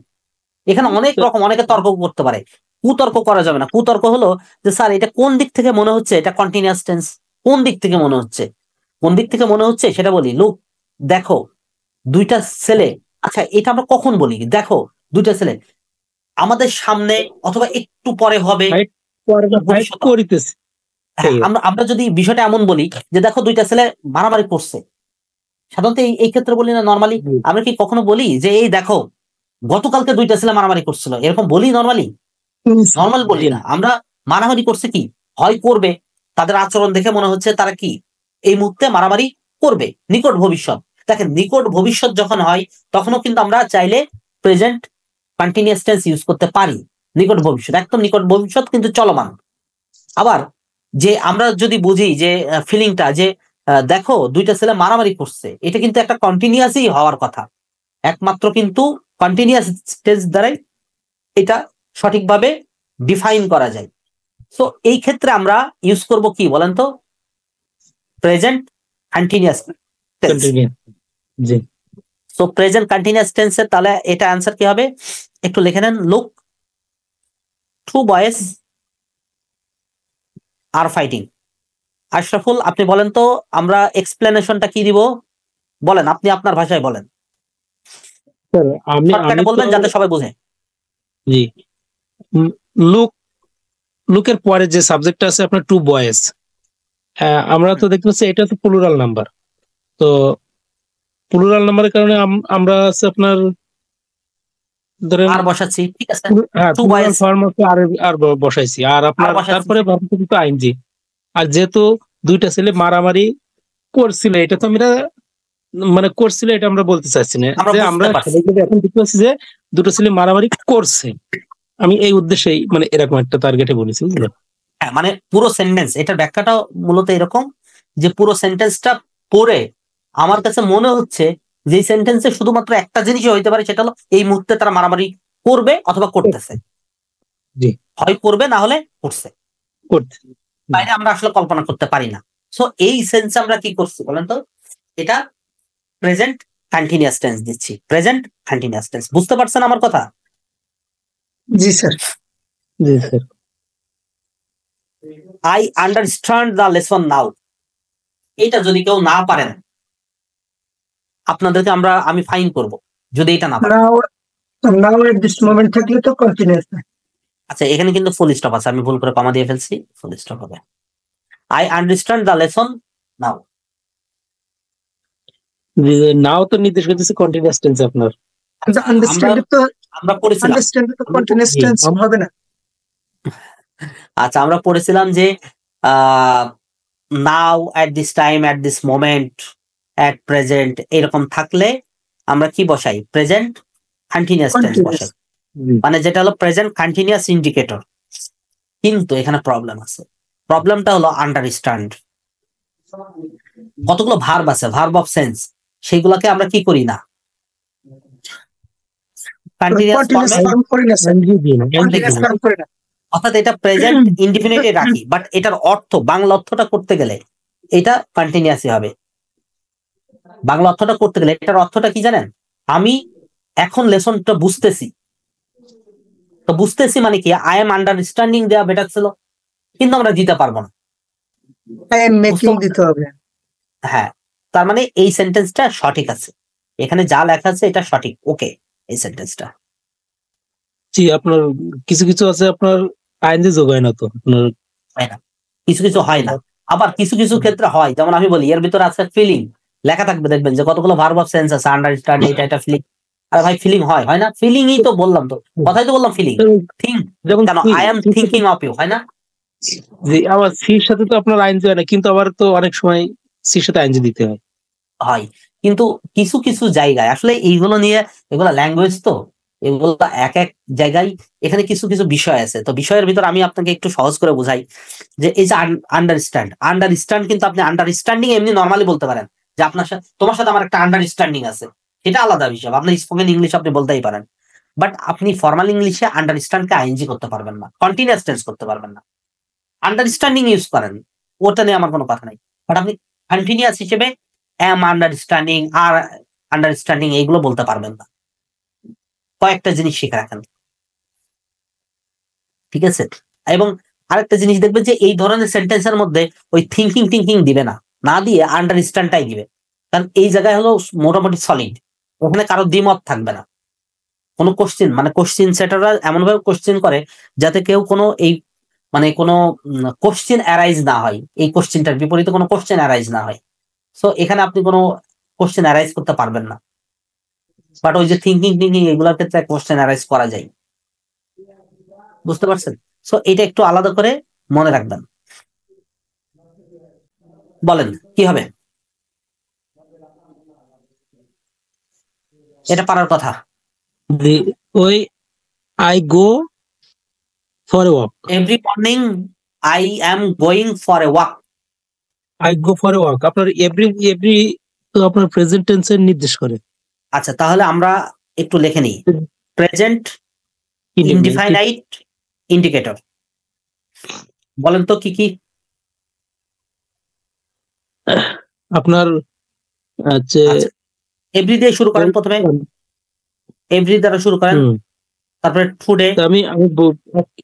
এখানে অনেক রকম, অনেকে তর্ক করতে পারে, কুতর্ক করা যাবে না। কুতর্ক হলো যে স্যার এটা কোন দিক থেকে মনে হচ্ছে এটা কন্টিনিউয়াস টেন্স, কোন দিক থেকে মনে হচ্ছে, কোন দিক থেকে মনে হচ্ছে সেটা বলি। লুক দেখো দুইটা ছেলে, আচ্ছা এটা আমরা কখন বলি? দেখো দুইটা ছেলে আমাদের সামনে অথবা একটু পরে হবে, ফাইট ভবিষ্যতে। করিতেছে। হ্যাঁ, আমরা যদি বিষয়টা এমন বলি যে দেখো দুইটা ছেলে মারামারি করছে, সাধারণত এই ক্ষেত্রে বলি না নর্মালি? আমরা কি কখনো বলি যে এই দেখো গতকালকে দুইটা ছেলে মারামারি করছিল, এরকম বলি নর্মালি? নর্মাল বলি না আমরা। মারামারি করছে কি, হয় করবে, তাদের আচরণ দেখে মনে হচ্ছে তারা কি এই মুহূর্তে মারামারি করবে, নিকট ভবিষ্যৎ। দেখেন, নিকট ভবিষ্যৎ যখন হয় তখনও কিন্তু আমরা চাইলে প্রেজেন্ট কন্টিনিউয়াস টেন্স ইউজ করতে পারি। নিকট ভবিষ্যৎ, একদম নিকট ভবিষ্যৎ কিন্তু চলমান। আবার যে আমরা যদি বুঝি যে ফিলিংটা যে দেখো দুইটা ছেলে মারামারি করছে, এটা কিন্তু একটা কন্টিনিউয়াসই হওয়ার কথা, একমাত্র কিন্তু কন্টিনিউয়াস টেন্স দ্বারাই এটা সঠিকভাবে ডিফাইন করা যায়। সো এই ক্ষেত্রে আমরা ইউজ করব কি বলেন তো? Present continuous tense. জি, সো প্রেজেন্ট কন্টিনিউয়াস টেন্সে তাহলে এটা অ্যান্সার কি হবে, একটু লিখে নেন। Look two boys are fighting. Ashraful, আপনি বলেন তো আমরা এক্সপ্লেনেশনটা কি দিব, বলেন, আপনি আপনার ভাষায় বলেন, স্যার আমি শর্টকাটে বলবেন যাতে সবাই বুঝে। জি, লুক, লুকের পরে যে সাবজেক্টটা আছে আপনার টু বয়েজ, আমরা তো দেখতে পাচ্ছি এটা তো প্লুরাল নাম্বার। তো প্লুরাল নাম্বারের কারণে আমরা আছে আপনার ধরেন আর বসাচ্ছি, ঠিক আছে, হ্যাঁ টু প্লুরাল বয়েজ ফর্ম হচ্ছে আর বসাইছি, আর আপনার বসাচ্ছি। তারপরে ভাবতে কিন্তু আইনজি। আর যেহেতু দুইটা ছেলে মারামারি করছিল, এটা তো আমরা মানে করছিল এটা আমরা বলতে চাচ্ছি না, আমরা যে বুঝতে আমরা পারছি। এখন দেখতে পাচ্ছি যে দুটো ছেলে মারামারি করছে। আমি এই উদ্দেশ্যেই মানে এরকম একটা টার্গেটে বলেছি, বুঝলেন? হ্যাঁ, মানে পুরো সেন্টেন্স, এটার ব্যাখ্যাটা মূলত এরকম যে পুরো সেন্টেন্সটা পড়ে আমার কাছে মনে হচ্ছে যে সেন্টেন্সে শুধুমাত্র একটা জিনিসই হইতে পারে, সেটা হলো এই মুহূর্তে তারা মারামারি করবে অথবা করতেছে। জি, হয় করবে না হলে করছে, করতে বাইরে আমরা আসলে কল্পনা করতে পারি না। সো এই সেন্সে আমরা কি করছি বলেন তো? এটা প্রেজেন্ট কন্টিনিউয়াস টেন্স দিচ্ছি, প্রেজেন্ট কন্টিনিউয়াস টেন্স। বুঝতে পারছেন আমার কথা? জি স্যার। জি sir. I understand the lesson now, এটা যদি কেউ না পারেন আপনাদেরকে আমি ফাইন করব যদি এটা না পারেন। নাও এট দিস মোমেন্ট থাকলে তো কন্টিনিউয়াস। আচ্ছা, এখানে কিন্তু ফুল স্টপ আছে, আমি ভুল করে কমা দিয়ে ফেলছি, ফুল স্টপ হবে। আই আন্ডারস্ট্যান্ড দ্য লেসন নাও। নাও তো নির্দেশ করতেছে কন্টিনিউয়াস টেন্স আপনার। আন্ডারস্ট্যান্ড তো আমরা পড়েছিলাম, আন্ডারস্ট্যান্ড তো কন্টিনিউয়াস টেন্স হবে না। আচ্ছা আমরা পড়েছিলাম যে now, at this time, at this moment, at present, এরকম থাকলে আমরা কি বসাই? প্রেজেন্ট কন্টিনিউয়াস টেন্স বসাই, মানে যেটা হলো প্রেজেন্ট কন্টিনিউয়াস ইন্ডিকেটর। কিন্তু এখানে প্রবলেম আছে, প্রবলেমটা হলো আন্ডারস্ট্যান্ড। কতগুলো ভার্ব আছে, ভার্ব অফ সেন্স, সেইগুলোকে আমরা কি করি না, কন্টিনিউয়াস ফর্মে, অর্থাৎ এটা প্রেজেন্ট ইনডিফিনিটে রাখি, বাট এটার অর্থ, বাংলা অর্থটা করতে গেলে এটা কন্টিনিউয়াসই হবে। বাংলা অর্থটা করতে গেলে এটার অর্থটা কি জানেন? আমি এখন লেসনটা বুঝতেছি, তো বুঝতেছি মানে কি, আই এম আন্ডারস্ট্যান্ডিং দেওয়া বেটার ছিল, কিন্তু আমরা দিতে পারবো না, আই এম মেকিং দিতে হবে। হ্যাঁ, তার মানে এই সেন্টেন্সটা সঠিক আছে, এখানে যা লেখা আছে এটা সঠিক, ওকে এই সেন্টেন্সটা। জি, আপনার কিছু কিছু আছে আপনার আইনজি যোগ হয় না, তো আপনার হয় না, কিছু কিছু হয় না, আবার কিছু কিছু ক্ষেত্রে হয়। যেমন আমি বলি, এর ভিতরে আছে ফিলিং, লেখা থাকবে দেখবেন যে কতগুলো ভার্ব অফ সেন্স আছে, আন্ডারস্ট্যান্ড, এটা ফিলিং। আরে ভাই ফিলিং হয় না? ফিলিংই তো বললাম, তো কথাই তো বললাম ফিলিং। থিঙ্ক, যেমন কেন I am thinking of you, হয় না? জি, আবার সির সাথে তো আপনার আইনজি হয় না, কিন্তু আবার তো অনেক সময় সির সাথে আইনজি দিতে হয়। হয়, কিন্তু কিছু কিছু জায়গায় আসলে এইগুলো নিয়ে, এগুলা ল্যাঙ্গুয়েজ তো, এগুলো এক এক জায়গায়, এখানে কিছু কিছু বিষয় আছে। তো বিষয়ের ভিতর আমি আপনাকে একটু সহজ করে বোঝাই, যে এই যে আন্ডারস্ট্যান্ড কিন্তু আপনি আন্ডারস্ট্যান্ডিং এমনি নর্মালি বলতে পারেন, যে আপনার সাথে, তোমার সাথে আমার একটা আন্ডারস্ট্যান্ডিং আছে, এটা আলাদা বিষয়। আপনার স্পোকেন ইংলিশ আপনি বলতেই পারেন, বাট আপনি ফর্মাল ইংলিশে আন্ডারস্ট্যান্ডকে আইএনজি করতে পারবেন না, কন্টিনিউয়াস টেন্স করতে পারবেন না। আন্ডারস্ট্যান্ডিং ইউজ করেন, ওটা নিয়ে আমার কোনো কথা নাই, বাট আপনি কন্টিনিউয়াস হিসেবে এম আন্ডারস্ট্যান্ডিং, আর আন্ডারস্ট্যান্ডিং, এইগুলো বলতে পারবেন না। কয়েকটা জিনিস শিখে রাখেন, ঠিক আছে? এবং আরেকটা জিনিস দেখবেন যে এই ধরনের সেন্টেন্সের মধ্যে ওই থিঙ্কিং দিবে না, না দিয়ে আন্ডারস্ট্যান্ডটাই দিবে, কারণ এই জায়গায় হলো মোটামুটি সলিড, ওখানে কারো দ্বিমত থাকবে না। কোনো কোশ্চেন, মানে কোশ্চেন সেটাররা এমন ভাবে কোশ্চেন করে যাতে কেউ কোনো এই, মানে কোনো কোশ্চেন অ্যারাইজ না হয়, এই কোশ্চেনটার বিপরীতে কোনো কোশ্চেন অ্যারাইজ না হয়। সো এখানে আপনি কোনো কোশ্চেন অ্যারাইজ করতে পারবেন না, বাট ওই যে থিঙ্কিং এগুলোর ক্ষেত্রে কোশ্চেন অ্যারাইজ করা যায়। বুঝতে পারছেন? সো এটা একটু আলাদা করে মনে রাখবেন। বলেন কি হবে? এটা পারার কথা। ওই I go for a walk, every morning I am going for a walk. I go for a walk আপনার এভরি তো আপনার প্রেজেন্ট টেন্সের নির্দেশ করে। আচ্ছা, তাহলে আমরা একটু লিখে নিই, প্রেজেন্ট ইনডিফাইনাইট ইন্ডিকেটর। বলেন তো কি কি? আপনার আছে এভরি দিয়ে শুরু করেন, প্রথমে এভরি দ্বারা শুরু করেন, তারপরে টুডে। আমি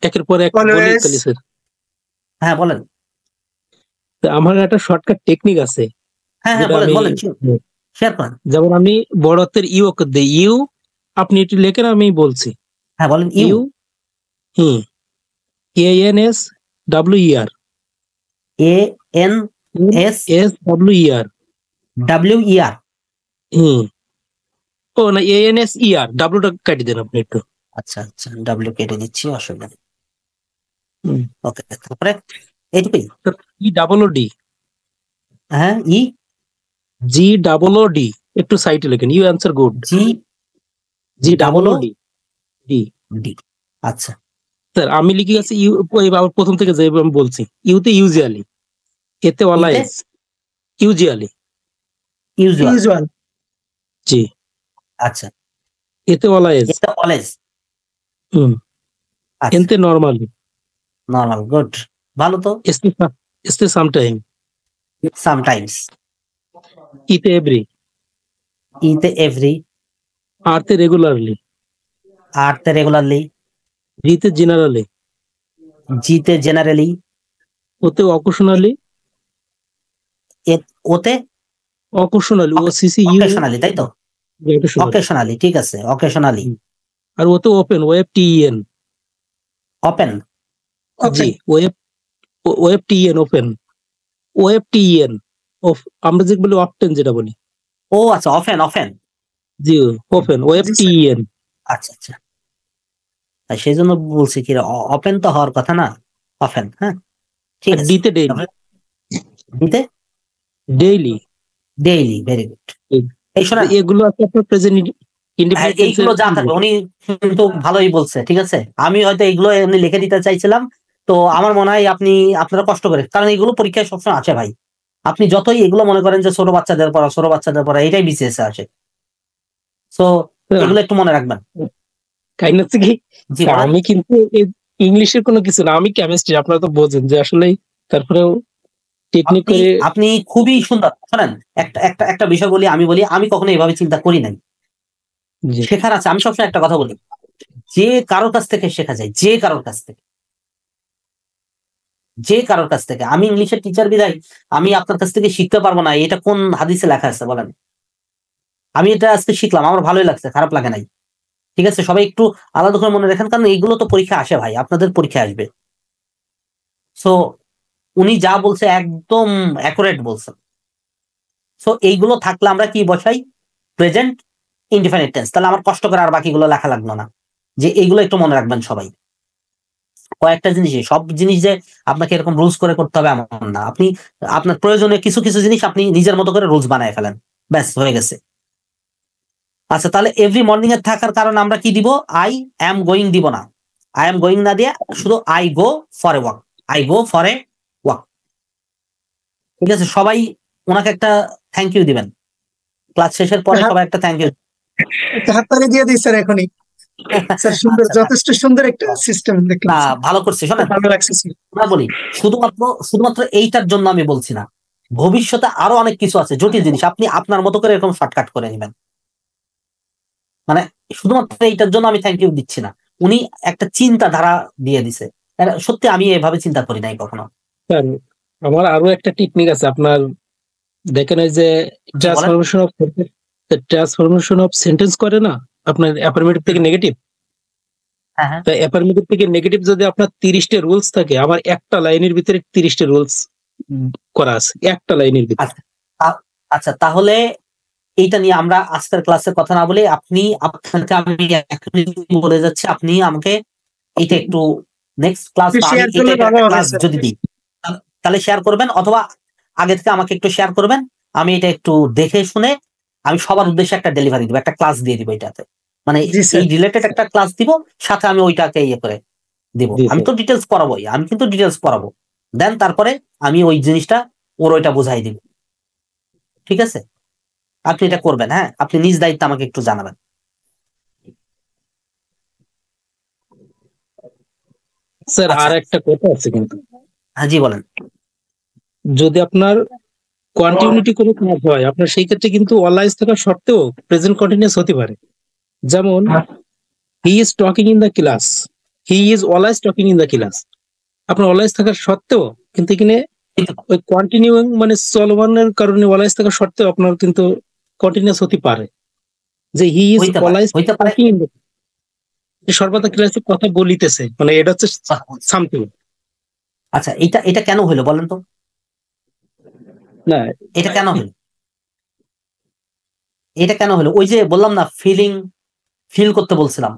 একের পর এক বলি তাহলে স্যার। হ্যাঁ বলেন। আমার একটা শর্টকাট টেকনিক আছে। হ্যাঁ বলেন শেয়ার করেন। যেমন আমি বড় হাতের ইউ দেই, ইউ আপনি এটি লেখেন, আমি বলছি। হ্যাঁ বলেন। You ANS WER, ANS WER, WER। ও না, ANSER, ডাব্লুটা কাটি দেন আপনি একটু। আচ্ছা ডাব্লিউ কেটে দিচ্ছি, অসুবিধা নেই। ওকে, তারপরে এইটুকুই। EOOD, হ্যাঁ GOOD একটু সাইটে লেখেন, ইউ অ্যান্সার গুড, GOOD। আচ্ছা স্যার আমি লিখে আছি ইউ, আবার প্রথম থেকে যে আমি বলছি, ইউতে ইউজুয়ালি, এতে অলওয়েজ, ইউজুয়ালি, ইউজুয়াল। জি আচ্ছা, এতে অলওয়েজ, এতে নরমালি, নরমাল, গুড, ভালো তো। এতে সামটাইম, সামটাইমস, ইতে এভরি, ইতে এভরি, আর তে রেগুলারলি, আর তে রেগুলারলি, জি তে জেনারেলি, জি তে জেনারেলি, ওতে অকেশনালি, ওতে অকেশনালি, ও সিসি ইউ অকেশনালি, তাই তো? অকেশনালি, অকেশনালি, ঠিক আছে, অকেশনালি। আর ওতে ওপেন, ওয়েব টিএন, ওপেন, জি ওয়েব, ওয়েব টিএন ওপেন, ওয়েব টিএন অফ, আমরা যে বলি অফটেন যেটা বলি, ও আচ্ছা, অফেন, অফেন, জি ওপেন ওয়েব জি, স্যার। টিএন, আচ্ছা আচ্ছা। সেই জন্য বলছি কি ওপেন তো হওয়ার কথা না, অফেন। হ্যাঁ, ঠিক আর আছে। ডিতে ডেইলি, তারপরে দিতে ডেইলি, ডেইলি, ভেরি গুড। এই শোনেন, এগুলো আছে আপনার প্রেজেন্ট হ্যাঁ, ইনডিফিনিট এইগুলো যা থাকবে উনি কিন্তু ভালোই বলছে, ঠিক আছে। আমি হয়তো এগুলো এমনি লিখে দিতে চাইছিলাম, তো আমার মনে হয় আপনারা কষ্ট করে, কারণ এগুলো পরীক্ষায় সবসময় আছে ভাই। আপনি যতই এগুলো মনে করেন যে ছোট বাচ্চাদের পড়া, এটাই বিসিএস এ আসে। তো এগুলো একটু মনে রাখবেন। কাহিনী হচ্ছে কি, জি বলেন। আমি কিন্তু ইংলিশের কোনো কিছু না, আমি কেমিস্ট্রি, আপনারা তো বোঝেন যে আসলে, তারপরেও টেকনিক আপনি করে। আপনি খুবই সুন্দর। শোনেন, একটা একটা একটা বিষয় বলি, আমি কখনো এভাবে চিন্তা করি নাই। জি শেখার আছে, আমি সবসময় একটা কথা বলি, যে কারোর কাছ থেকে শেখা যায়, যে কারোর কাছ থেকে, যে কারোর কাছ থেকে। আমি ইংলিশের টিচার বিদায় আমি আপনার কাছ থেকে শিখতে পারবো না, এটা কোন হাদিসে লেখা আছে বলেন? আমি এটা আজকে শিখলাম, আমার ভালোই লাগছে, খারাপ লাগে নাই। ঠিক আছে, সবাই একটু আলাদা করে মনে রাখেন, কারণ এইগুলো তো পরীক্ষা আসে ভাই, আপনাদের পরীক্ষা আসবে। সো উনি যা বলছে একদম অ্যাকুরেট বলছেন। সো এইগুলো থাকলে আমরা কি বসাই? Present indefinite tense. তাহলে আমার কষ্ট করে আর বাকিগুলো লেখা লাগলো না। যে এইগুলো একটু মনে রাখবেন সবাই। কয়েকটা জিনিস, সব জিনিস যে আপনাকে এরকম রুলস করে করতে হবে এমন না। আপনি আপনার প্রয়োজনীয় কিছু কিছু জিনিস আপনি নিজের মতো করে রুলস বানায় ফেলেন, ব্যাস হয়ে গেছে। আচ্ছা, তাহলে এভরি মর্নিং এর থাকার কারণ আমরা কি দিব? আই অ্যাম গোয়িং দিব না, আই অ্যাম গোয়িং না দিয়ে শুধু I go for a walk, I go for a walk. ঠিক আছে, সবাই ওনাকে একটা থ্যাংক ইউ দিবেন, ক্লাস শেষের পরে সবাই একটা থ্যাংক ইউ। হাততালি দিয়ে দিই স্যার এখনই। স্যার সুন্দর, আচ্ছা, যথেষ্ট সুন্দর একটা সিস্টেম দেখলাম স্যার। ভালো করছে। শোনেন, ভালো লাগছে স্যার। আমরা বলি শুধুমাত্র শুধুমাত্র এইটার জন্য আমি বলছি না, ভবিষ্যতে আরো অনেক কিছু আছে জটিল জিনিস, আপনি আপনার মতো করে এরকম শর্টকাট করে নেবেন। মানে শুধুমাত্র এইটার জন্য আমি থ্যাংক ইউ দিচ্ছি না, উনি একটা চিন্তাধারা দিয়ে দিছে। সত্যি আমি এভাবে চিন্তা করি নাই কখনো। স্যার, আমার আরো একটা টেকনিক আছে আপনার, দেখেন ওই যে জি বলেন। ট্রান্সফরমেশন অফ সেন্টেন্স করে না আপনার, অ্যাফার্মেটিভ থেকে নেগেটিভ। হ্যাঁ হ্যাঁ, তাই অ্যাফার্মেটিভ থেকে নেগেটিভ যদি আপনার 30টা রুলস থাকে, আমার একটা লাইনের ভিতরে 30টা রুলস করা আছে, একটা লাইনের ভিতরে। আচ্ছা আচ্ছা, তাহলে এইটা নিয়ে আমরা আজকের ক্লাসে কথা না বলে আপনাকে আমি এখনই বলে যাচ্ছি, আপনি আমাকে এইটা একটু নেক্সট ক্লাস বা আমি শেয়ার এটা করলে ভালো একটা হবে ক্লাস স্যার। যদি দিই, তাহলে শেয়ার করবেন, অথবা আগে থেকে আমাকে একটু শেয়ার করবেন। আমি এটা একটু দেখে শুনে আমি সবার উদ্দেশ্যে একটা ডেলিভারি দিব, একটা ক্লাস দিয়ে দিব এটাতে, মানে জি এই স্যার। রিলেটেড একটা ক্লাস দিব, সাথে আমি ওইটাকে ইয়ে করে দিব। জি আমি স্যার, তো ডিটেলস পড়াবোই, আমি কিন্তু ডিটেলস পড়াবো, দেন তারপরে আমি ওই জিনিসটা ওর ওইটা বুঝাই দিব। ঠিক আছে, আপনি এটা করবেন। হ্যাঁ, আপনি নিজ দায়িত্বে আমাকে একটু জানাবেন। স্যার আচ্ছা, আর একটা কথা আছে কিন্তু, হ্যাঁ জি বলেন। যদি আপনার কন্টিনিউটি কোনো কাজ হয়, আপনার সেই ক্ষেত্রে কিন্তু অলওয়েজ থাকা সত্ত্বেও প্রেজেন্ট কন্টিনিউয়াস হতে পারে। যেমন he is talking in the class, he is always talking in the class, আপনার অলওয়েজ থাকার সত্ত্বেও কিন্তু এখানে ওই কন্টিনিউইং মানে চলমানের কারণে অলওয়েজ থাকা সত্ত্বেও আপনার কিন্তু কন্টিনিউয়াস হতে পারে, যে হি ইজ হইতে পারে, অলওয়েজ হইতে পারে। টকিং ইন দ্য, সর্বদা ক্লাসে কথা বলিতেছে, মানে এটা হচ্ছে সামথিং। আচ্ছা, এটা এটা কেন হইলো বলেন তো? না, এটা কেন হলো? এটা কেন হলো? ওই যে বললাম না, ফিল করতে বলছিলাম,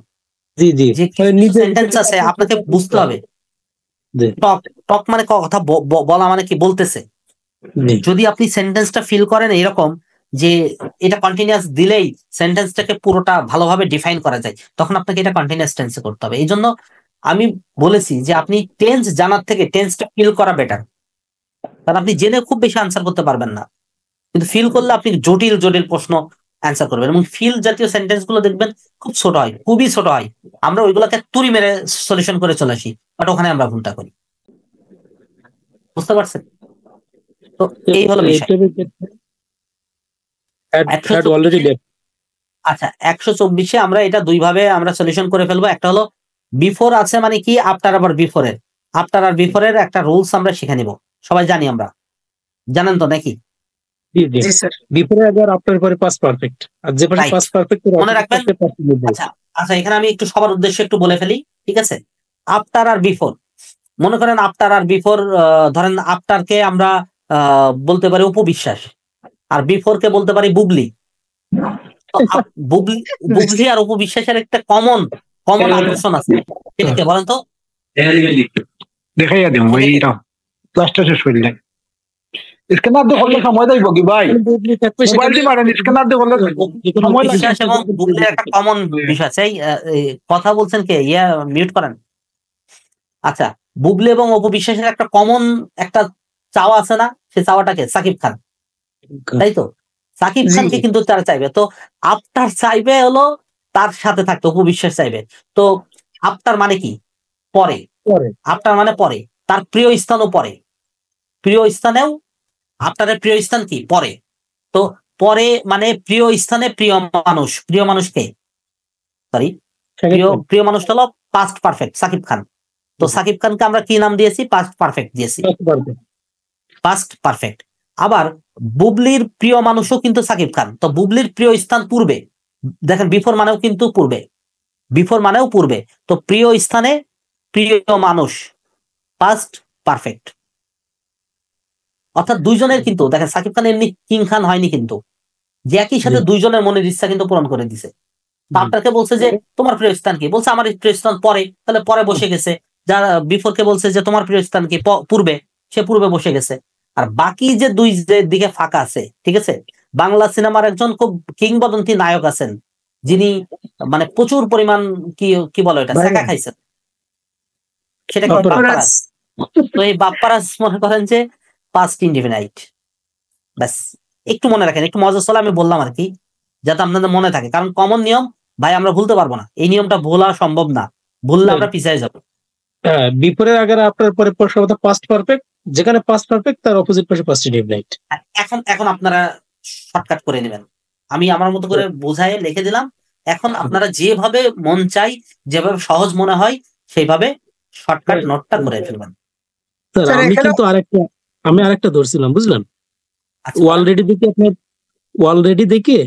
জি জি, যে মানে কিছু নিজের সেন্টেন্স ভিতরে আছে কথা আপনাকে বুঝতে হবে। জি টক টক মানে কথা বলা, মানে কি বলতেছে। জি যদি আপনি সেন্টেন্সটা ফিল করেন এরকম যে এটা কন্টিনিউয়াস দিলেই সেন্টেন্সটাকে পুরোটা ভালোভাবে ডিফাইন করা যায়, তখন আপনাকে এটা কন্টিনিউয়াস টেন্সে করতে হবে। এই জন্য আমি বলেছি যে আপনি টেন্স জানার থেকে টেন্সটা ফিল করা বেটার, কারণ আপনি জেনে খুব বেশি আনসার করতে পারবেন না, কিন্তু ফিল করলে আপনি জটিল জটিল প্রশ্ন অ্যান্সার করবেন। এবং ফিল জাতীয় সেন্টেন্স গুলো দেখবেন খুব ছোট হয়, খুবই ছোট হয়, আমরা ওইগুলোকে তুড়ি মেরে সলিউশন করে চলে আসি, বাট ওখানে আমরা ভুলটা করি। বুঝতে পারছেন? তো এই হলো বিষয়। had একশো already left. আচ্ছা 124-এ আমরা এটা দুই ভাবে আমরা সলিউশন করে ফেলবো। একটা হলো বিফোর আছে মানে কি, আফটার আবার বিফোরের, আফটার আর বিফোরের একটা রুলস আমরা শিখে নিব, সবাই জানি আমরা, জানেন তো নাকি? জি জি জি স্যার। বিফোরে আবার আফটার পরে পাস্ট পারফেক্ট, আর যে পাশে Right. পাস্ট পারফেক্ট মনে রাখবেন। আচ্ছা আচ্ছা, এখানে আমি একটু সবার উদ্দেশ্যে একটু বলে ফেলি, ঠিক আছে? আফটার আর বিফোর, মনে করেন আফটার আর বিফোর, ধরেন আফটারকে আমরা বলতে পারি উপবিশ্বাস, আর বিফোর কে বলতে পারি বুবলি। তো বুবলি আর উপবিশ্বাসের একটা কমন আকর্ষণ আছে, সেটা কি বলেন তো? দেখাইয়া দেব এইটা ক্লাসটা শেষ করলে স্ক্যানার দিয়ে করলে সময় দেব কি ভাই? মোবাইল দিয়ে মারেন, স্ক্যানার দিয়ে করলে সময় লাগে। উপবিশ্বাস এবং বুবলির একটা কমন বিষয় আছে। এই কথা বলছেন কে? মিউট করেন। আচ্ছা, বুবলি এবং উপবিশ্বাসের একটা কমন একটা চাওয়া আছে না? সে চাওয়াটাকে সাকিব খান, তাই তো? সাকিব জি। খানকে কিন্তু তারা চাইবে, তো আফটার চাইবে হলো তার সাথে থাকতে, উপবিশ্বাস চাইবে। তো আফটার মানে কি? পরে। আফটার মানে পরে, তার প্রিয় স্থানও পরে, প্রিয় স্থানেও আফটারের প্রিয় স্থান কি? পরে। তো পরে মানে প্রিয় স্থানে প্রিয় মানুষ, প্রিয় মানুষকে সরি প্রিয় মানুষটা হলো পাস্ট পারফেক্ট, সাকিব খান। তো সাকিব খানকে আমরা কি নাম দিয়েছি? পাস্ট পারফেক্ট দিয়েছি, পাস্ট পারফেক্ট। আবার বুবলির প্রিয় মানুষও কিন্তু সাকিব খান, তো বুবলির প্রিয় স্থান পূর্বে, দেখেন বিফোর মানেও কিন্তু পূর্বে, বিফোর মানেও পূর্বে, তো প্রিয় স্থানে প্রিয় মানুষ, পাস্ট পারফেক্ট। অর্থাৎ দুইজনের কিন্তু দেখেন, সাকিব খান এমনি কিং খান হয়নি কিন্তু, যে একই সাথে দুইজনের মনের ইচ্ছা কিন্তু পূরণ করে দিছে। আপনাকে বলছে যে তোমার প্রিয় স্থান কি, বলছে আমার প্রিয় স্থান পরে, তাহলে পরে বসে গেছে। যারা বিফোর কে বলছে যে তোমার প্রিয় স্থান কি, পূর্বে, সে পূর্বে বসে গেছে। আর বাকি যে দুই যে দিকে ফাঁকা আছে, ঠিক আছে, বাংলা সিনেমার একজন খুব কিংবদন্তি নায়ক আছেন, যিনি মানে প্রচুর পরিমাণ কি কি বলে এটা, শেখা খাইছেন, সেটা কি? বাপ্পারাজ। তো এই বাপ্পারাজ মনে করেন যে পাস্ট ইনডিফিনাইট। ব্যাস, একটু মনে রাখেন, একটু মজা চলে আমি বললাম আর কি, যাতে আপনাদের মনে থাকে, কারণ কমন নিয়ম ভাই আমরা ভুলতে পারবো না, এই নিয়মটা ভোলা সম্ভব না, ভুললে আমরা পিছিয়ে যাবো। হ্যাঁ, বিফোরের আগে আফটার পরে পাস্ট পারফেক্ট, যেখানে পাস্ট পারফেক্ট তার অপোজিট পাশে পাস্ট ইনডিফিনাইট। এখন আপনারা শর্টকাট করে নেবেন, আমি আমার মতো করে বোঝায় লিখে দিলাম। এখন আপনারা যেভাবে মন চাই, যেভাবে সহজ মনে হয়, সেইভাবে শর্টকাট নোটটা করে ফেলবেন। স্যার স্যার, আমি এখানে- কিন্তু আরেকটা ধরছিলাম, বুঝলেন? আচ্ছা, অলরেডি দেখে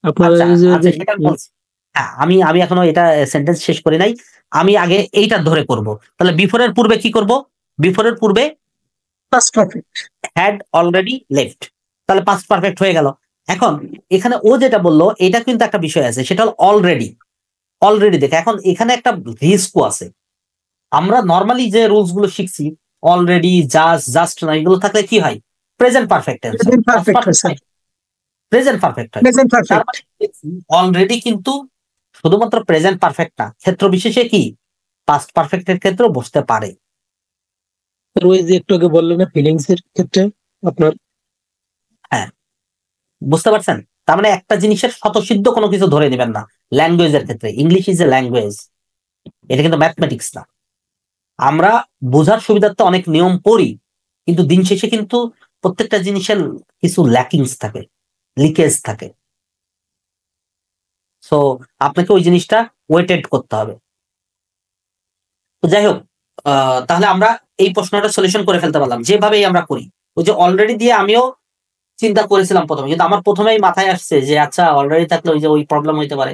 আপনার আচ্ছা, এই যে আচ্ছা, সেটা বলছি। হ্যাঁ, আমি এখনো এটা সেন্টেন্স শেষ করি নাই, আমি আগে এইটা ধরে করব। তাহলে বিফোরের পূর্বে কি করব? বিফোরের পূর্বে past perfect. Had already left, তাহলে পাস্ট পারফেক্ট হয়ে গেল। এখন এখানে ও যেটা বললো, এটা কিন্তু একটা বিষয় আছে, সেটা হলো অলরেডি। অলরেডি দেখে, এখন এখানে একটা রিস্কও আছে। আমরা নর্মালি যে রুলস গুলো শিখছি, অলরেডি, জাস্ট না, এগুলো থাকলে কি হয়? প্রেজেন্ট পারফেক্ট Present perfect হয়, স্যার। প্রেজেন্ট পারফেক্ট হয়। Present perfect. অলরেডি কিন্তু শুধুমাত্র প্রেজেন্ট পারফেক্ট না, ক্ষেত্র বিশেষে কি পাস্ট পারফেক্টের ক্ষেত্রেও বসতে পারে। ওই যে একটু আগে বললেন না ফিলিংস এর ক্ষেত্রে আপনার, হ্যাঁ, বুঝতে পারছেন? তার মানে একটা জিনিসের স্বতঃসিদ্ধ কোনো কিছু ধরে নেবেন না। ল্যাঙ্গুয়েজের ক্ষেত্রে, ইংলিশ ইজ এ ল্যাঙ্গুয়েজ, এটা কিন্তু ম্যাথমেটিক্স না। আমরা বোঝার সুবিধার্থে অনেক নিয়ম পড়ি, কিন্তু দিন শেষে কিন্তু প্রত্যেকটা জিনিসের কিছু ল্যাকিংস থাকে, লিকেজ থাকে। সো আপনাকে ওই জিনিসটা ওয়েটেড করতে হবে। তো যাই হোক, তাহলে আমরা এই প্রশ্নটা সলিউশন করে ফেলতে পারলাম যেভাবেই আমরা করি। ওই যে অলরেডি দিয়ে আমিও চিন্তা করেছিলাম প্রথমে, কিন্তু আমার প্রথমেই মাথায় আসছে যে আচ্ছা অলরেডি থাকলে ওই যে ওই প্রবলেম হইতে পারে।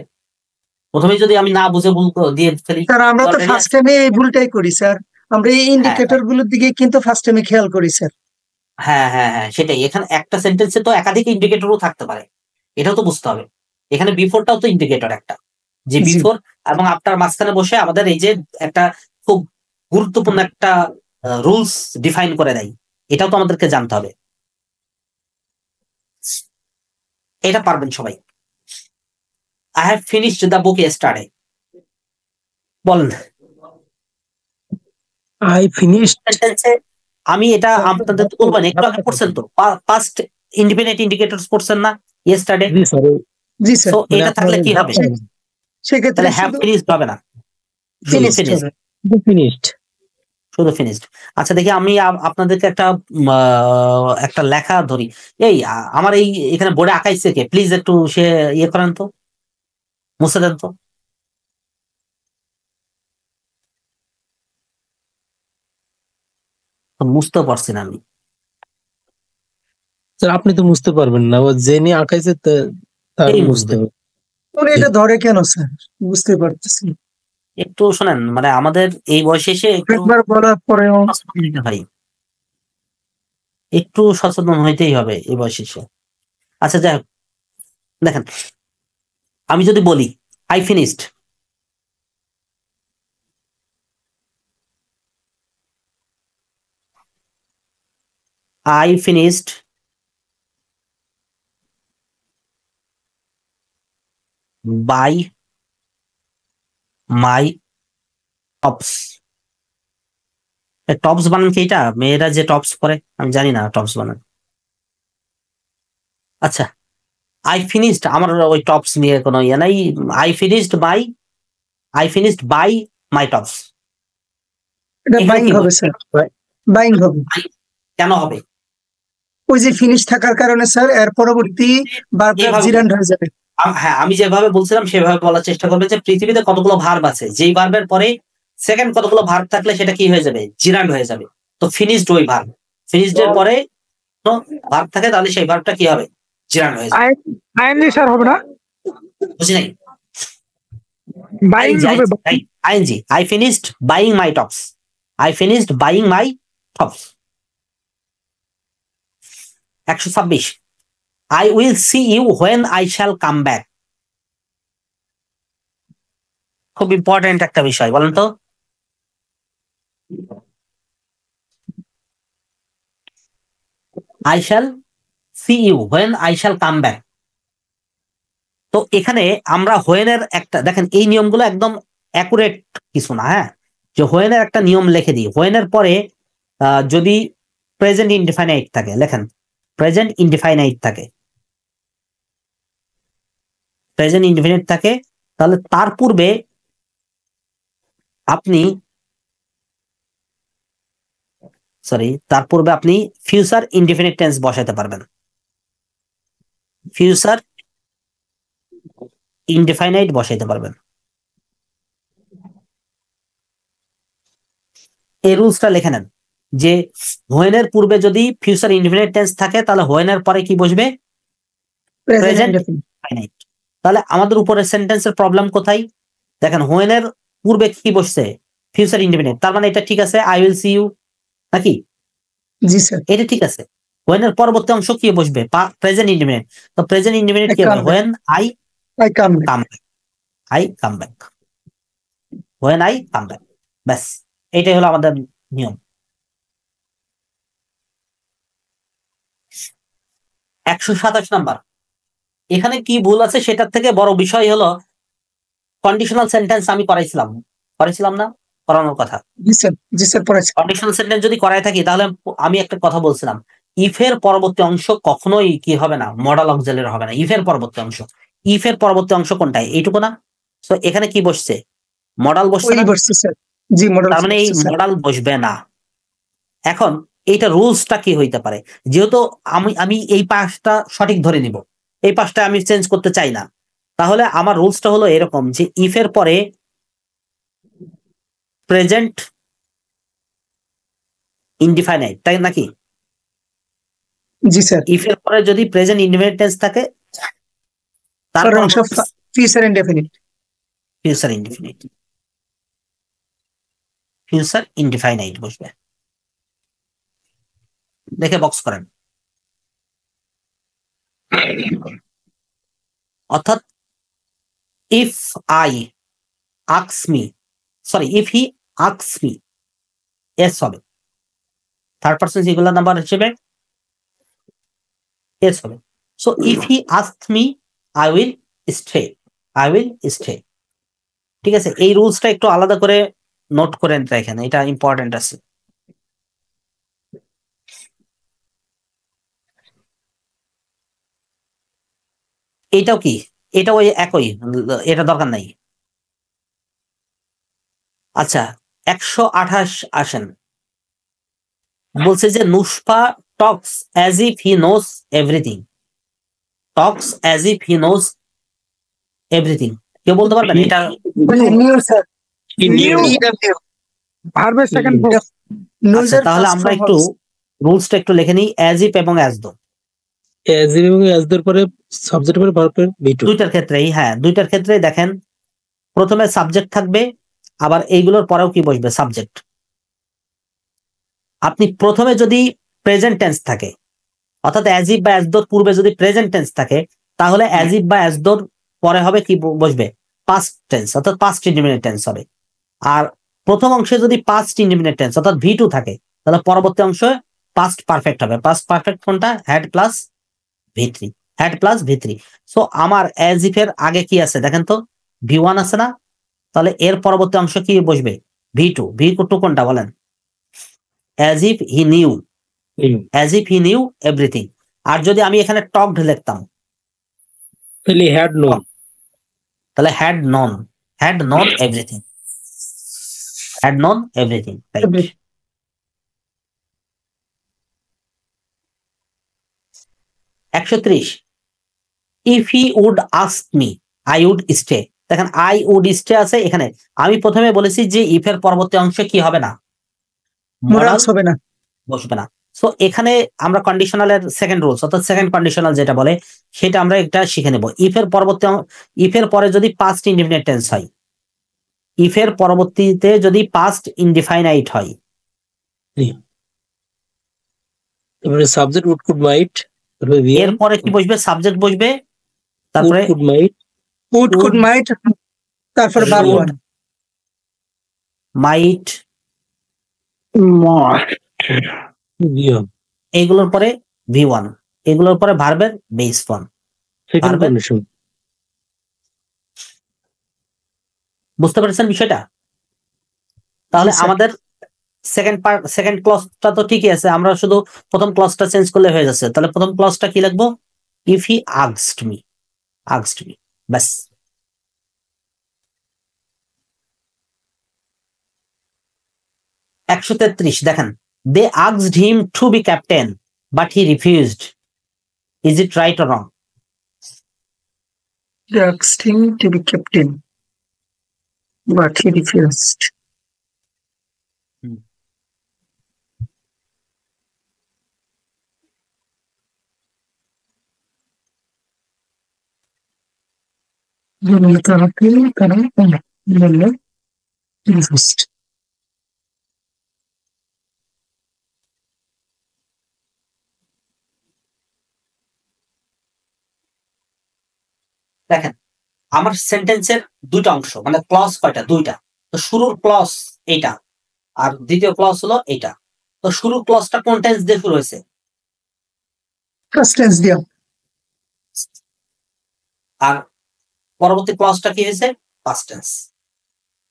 প্রথমেই যদি আমি না বুঝে ভুল দিয়ে ফেলি, স্যার, আমরা তো already ফার্স্ট টাইমে এই ভুলটাই করি স্যার। আমরা এই ইন্ডিকেটর গুলোর দিকে কিন্তু ফার্স্ট টাইমে খেয়াল করি স্যার। হ্যাঁ হ্যাঁ হ্যাঁ, সেটাই। এখানে একটা সেন্টেন্সে তো একাধিক ইন্ডিকেটরও থাকতে পারে, এটাও তো বুঝতে হবে। এখানে বিফোরটাও তো ইন্ডিকেটর একটা, যে জি। বিফোর এবং আফটার মাঝখানে বসে আমাদের এই যে একটা খুব গুরুত্বপূর্ণ একটা রুলস ডিফাইন করে দেয়, এটাও তো আমাদেরকে জানতে হবে। এটা পারবেন সবাই। I have finished the book yesterday, বলেন। আই ফিনিশড, সেন্টেন্সে আমি এটা আপনাদের তো বলবেন, একটু আগে পড়ছেন তো, পাস্ট ইন্ডিপেন্ডেন্ট ইন্ডিকেটরস পড়ছেন না ইয়েস্টারডে? জি স্যার, জি স্যার। সো এটা থাকলে কি হবে? সেক্ষেত্রে তাহলে হ্যাভ ফিনিশড হবে না, ফিনিশড finished, হবে। ফিনিশড। শুধু ফিনিশড। আচ্ছা দেখি, আমি আপনাদেরকে একটা লেখা ধরি। এই আমার এই এখানে বোর্ডে আঁকাইছে কে? প্লিজ একটু সে ইয়ে করেন তো। মুছে দেন তো। মুছতে পারছি না আমি। স্যার আপনি তো বুঝতে পারবেন না, ও যে নিয়ে আঁকাইছে তার এই বুঝতে বুঝবে। হবে। উনি এটা ধরে কেন স্যার, বুঝতে পারতেছি না। একটু শোনেন, মানে আমাদের এই বয়সে এসে একটু একবার বলার পরেও সচেতন হইতে হয়, একটু সচেতন হইতেই হবে এই বয়সে এসে। আচ্ছা যাই হোক, দেখেন আমি যদি বলি I finished, I finished by my tops. Tops বানান কি? এটা মেয়েরা যে টপস পরে, আমি জানি না টপস বানান। আচ্ছা, আই ফিনিশড, আমার ওই টপস নিয়ে কোনো ইয়ে নাই। I finished buy my tops. এটা বাইং হবে স্যার, বাইং হবে। কেন হবে? ওই যে ফিনিশ থাকার কারণে স্যার এর পরবর্তী ভার্ব জিরান্ড হয়ে যাবে। হ্যাঁ, আমি যেভাবে বলছিলাম সেভাবে বলার চেষ্টা করবে যে পৃথিবীতে কতগুলো ভার্ব আছে, যেই ভার্বের পরে সেকেন্ড কতগুলো ভার্ব থাকলে সেটা কি হয়ে যাবে? জিরান্ড হয়ে যাবে। তো ফিনিশড ওই ভার্ব, ফিনিশড এর পরে ভার্ব থাকে তাহলে সেই ভার্বটা কি হবে? জিরান্ড হয়ে যাবে। আইএনজি স্যার হবে না, বুঝি নাই? বাইং হবে। ING, I finished buying my tops, I finished buying my tops. 126, I will see you when I shall come back. খুব ইম্পর্টেন্ট একটা বিষয়, বলেন তো। I shall see you when I shall come back. তো এখানে আমরা when এর একটা, দেখেন এই নিয়মগুলো একদম অ্যাকুরেট কিছু না, হ্যাঁ, যে হোয়েন এর একটা নিয়ম লিখে দিই। হোয়েন এর পরে যদি প্রেজেন্ট ইনডিফাইনাইট থাকে, লেখেন প্রেজেন্ট ইনডিফাইনাইট থাকে, প্রেজেন্ট ইনডিফিনিট থাকে, তাহলে তার পূর্বে আপনি ফিউচার ইনডিফিনিট টেন্স বসাতে পারবেন, ফিউচার ইনডিফাইনাইট বসাইতে পারবেন। এই রুলসটা লিখে নেন যে হোয়েন এর পূর্বে যদি ফিউচার ইনডিফিনিট টেন্স থাকে তাহলে হোয়েন এর পরে কি বসবে? Present indefinite. তাহলে আমাদের উপরের সেন্টেন্সের প্রবলেম কোথায়? দেখেন হোয়েন এর পূর্বে কি বসছে? Future indefinite. তার মানে এটা ঠিক আছে, আই উইল সি ইউ, নাকি? জি স্যার, এটা ঠিক আছে। হোয়েন এর পরবর্তী অংশ কি বসবে? Present indefinite. তো প্রেজেন্ট ইনডিফিনিট কি হবে? When I come come back, I come back, when I come back. ব্যাস, এইটাই হলো আমাদের নিয়ম। 127 নাম্বার, এখানে কি ভুল আছে সেটার থেকে বড় বিষয় হলো কন্ডিশনাল সেন্টেন্স। আমি করাইছিলাম না? করানোর কথা। জি স্যার, জি স্যার পড়াচ্ছি। কন্ডিশনাল সেন্টেন্স যদি করাই থাকি তাহলে আমি একটা কথা বলছিলাম, ইফ এর পরবর্তী অংশ কখনোই কি হবে না? মডাল অক্সিলারি হবে না। ইফ এর পরবর্তী অংশ, ইফ এর পরবর্তী অংশ কোনটা? এইটুকু না? তো এখানে কি বসছে? মডাল বসছে না? বসছে স্যার, জি মডেল। তার মানে এই মডাল বসবে না। এখন এইটা রুলসটা কি হইতে পারে? যেহেতু আমি এই পাশটা সঠিক ধরে নিব, এই পাশটা আমি চেঞ্জ করতে চাই না, তাহলে আমার রুলসটা হলো এরকম যে ইফ এর পরে প্রেজেন্ট ইনডিফাইনাইট, তাই নাকি? জি স্যার। ইফ এর পরে যদি প্রেজেন্ট ইনডিফিনিট টেন্স থাকে তারপর অংশ future indefinite, future indefinite, future indefinite বসবে। দেখে বক্স করেন। অর্থাৎ ইফ আই আক্স মি, ইফ হি আক্স মি, এস হবে। থার্ড পারসন সিঙ্গুলার নাম্বার হিসেবে এস হবে। So if he asked me I will stay, I will stay. ঠিক আছে, এই রুলসটা একটু আলাদা করে নোট করেন রাখেন, এটা ইম্পর্টেন্ট আছে। এটাও কি? এটা ওই একই, এটা দরকার নাই। আচ্ছা, 128 আসেন। বলছে যে নুসপা talks as if he knows everything, talks as if he knows everything. কেউ বলতে পারবেন এটা? নিউ স্যার, নিউ ভার্বের সেকেন্ড আচ্ছা, তাহলে আমরা একটু রুলসটা একটু লিখে নিই। অ্যাজ ইফ এবং অ্যাজ দো এজ ইফ এবং এজ দোর পরে সাবজেক্টের পরে ভার্বের বি2। দুইটার ক্ষেত্রেই, হ্যাঁ দুইটার ক্ষেত্রেই দেখেন প্রথমে সাবজেক্ট থাকবে, আবার এইগুলোর পরেও কি বসবে? সাবজেক্ট। আপনি প্রথমে যদি প্রেজেন্ট টেন্স থাকে, অর্থাৎ অ্যাজ ইফ বা অ্যাজ দোর পূর্বে যদি প্রেজেন্ট টেন্স থাকে, তাহলে অ্যাজ ইফ বা অ্যাজ দোর পরে হবে কি বসবে? পাস্ট টেন্স, অর্থাৎ পাস্ট ইনডিফিনিট টেন্স হবে। আর প্রথম অংশে যদি পাস্ট ইনডিফিনিট টেন্স অর্থাৎ ভি2 থাকে, তাহলে পরবর্তী অংশে পাস্ট পারফেক্ট হবে। পাস্ট পারফেক্ট কোনটা? হ্যাড প্লাস ভি3, হ্যাড প্লাস ভি3। সো আমার অ্যাজ ইফ এর আগে কি আছে দেখেন তো? ভি1 আছে না? তাহলে এর পরবর্তী অংশ কি বসবে? ভি2। ভি2 কোনটা বলেন? As if he knew, as if he knew everything. আর যদি আমি এখানে টকড লিখতাম, তাহলে হ্যাড নোন, তাহলে had known, had known everything, had known everything. Right. 130, if he would ask me I would stay. দেখেন আই উড স্টে আছে এখানে। আমি প্রথমে বলেছি যে ইফ এর পরবর্তী অংশে কি হবে না? মোরালস হবে না, বসবে না। সো এখানে আমরা কন্ডিশনালের সেকেন্ড রুলস অর্থাৎ সেকেন্ড কন্ডিশনাল যেটা বলে সেটা আমরা একটা শিখে নেব। ইফ এর পরবর্তী ইফ এর পরে যদি পাস্ট ইনডিফিনিট টেন্স হয়, ইফ এর পরবর্তীতে যদি পাস্ট ইনডিফাইনাইট হয়, তারপরে সাবজেক্ট উড কুড মাইট, তারপরে এরপরে কি বসবে? সাবজেক্ট বসবে, তারপরে could might, would could might, তারপর ভার্ব Should, ওয়ান, মাইট, এগুলোর পরে ভি1, এগুলোর পরে ভার্বের base form. Second Verb- condition. বুঝতে পেরেছেন বিষয়টা? তাহলে জি, স্যার। আমাদের সেকেন্ড ক্লজটা তো ঠিকই আছে, আমরা শুধু প্রথম ক্লজটা চেঞ্জ করলে হয়ে যাচ্ছে। তাহলে প্রথম ক্লজটা কি লিখবো? If he asked me, asked me, ব্যাস। একশো 133 দেখেন, they asked him to be captain but he refused. Is it right or wrong? They asked him to be captain, but he refused. Refused. দেখেন আমার সেন্টেন্সের দুইটা অংশ, মানে ক্লজ কয়টা? দুইটা। তো শুরুর ক্লজ এইটা, আর দ্বিতীয় ক্লজ হলো এইটা। তো শুরুর ক্লজটা কোন টেন্স দিয়ে শুরু হয়েছে? First tense দিয়া, আর পরবর্তী ক্লজটা কি হয়েছে? Past tense.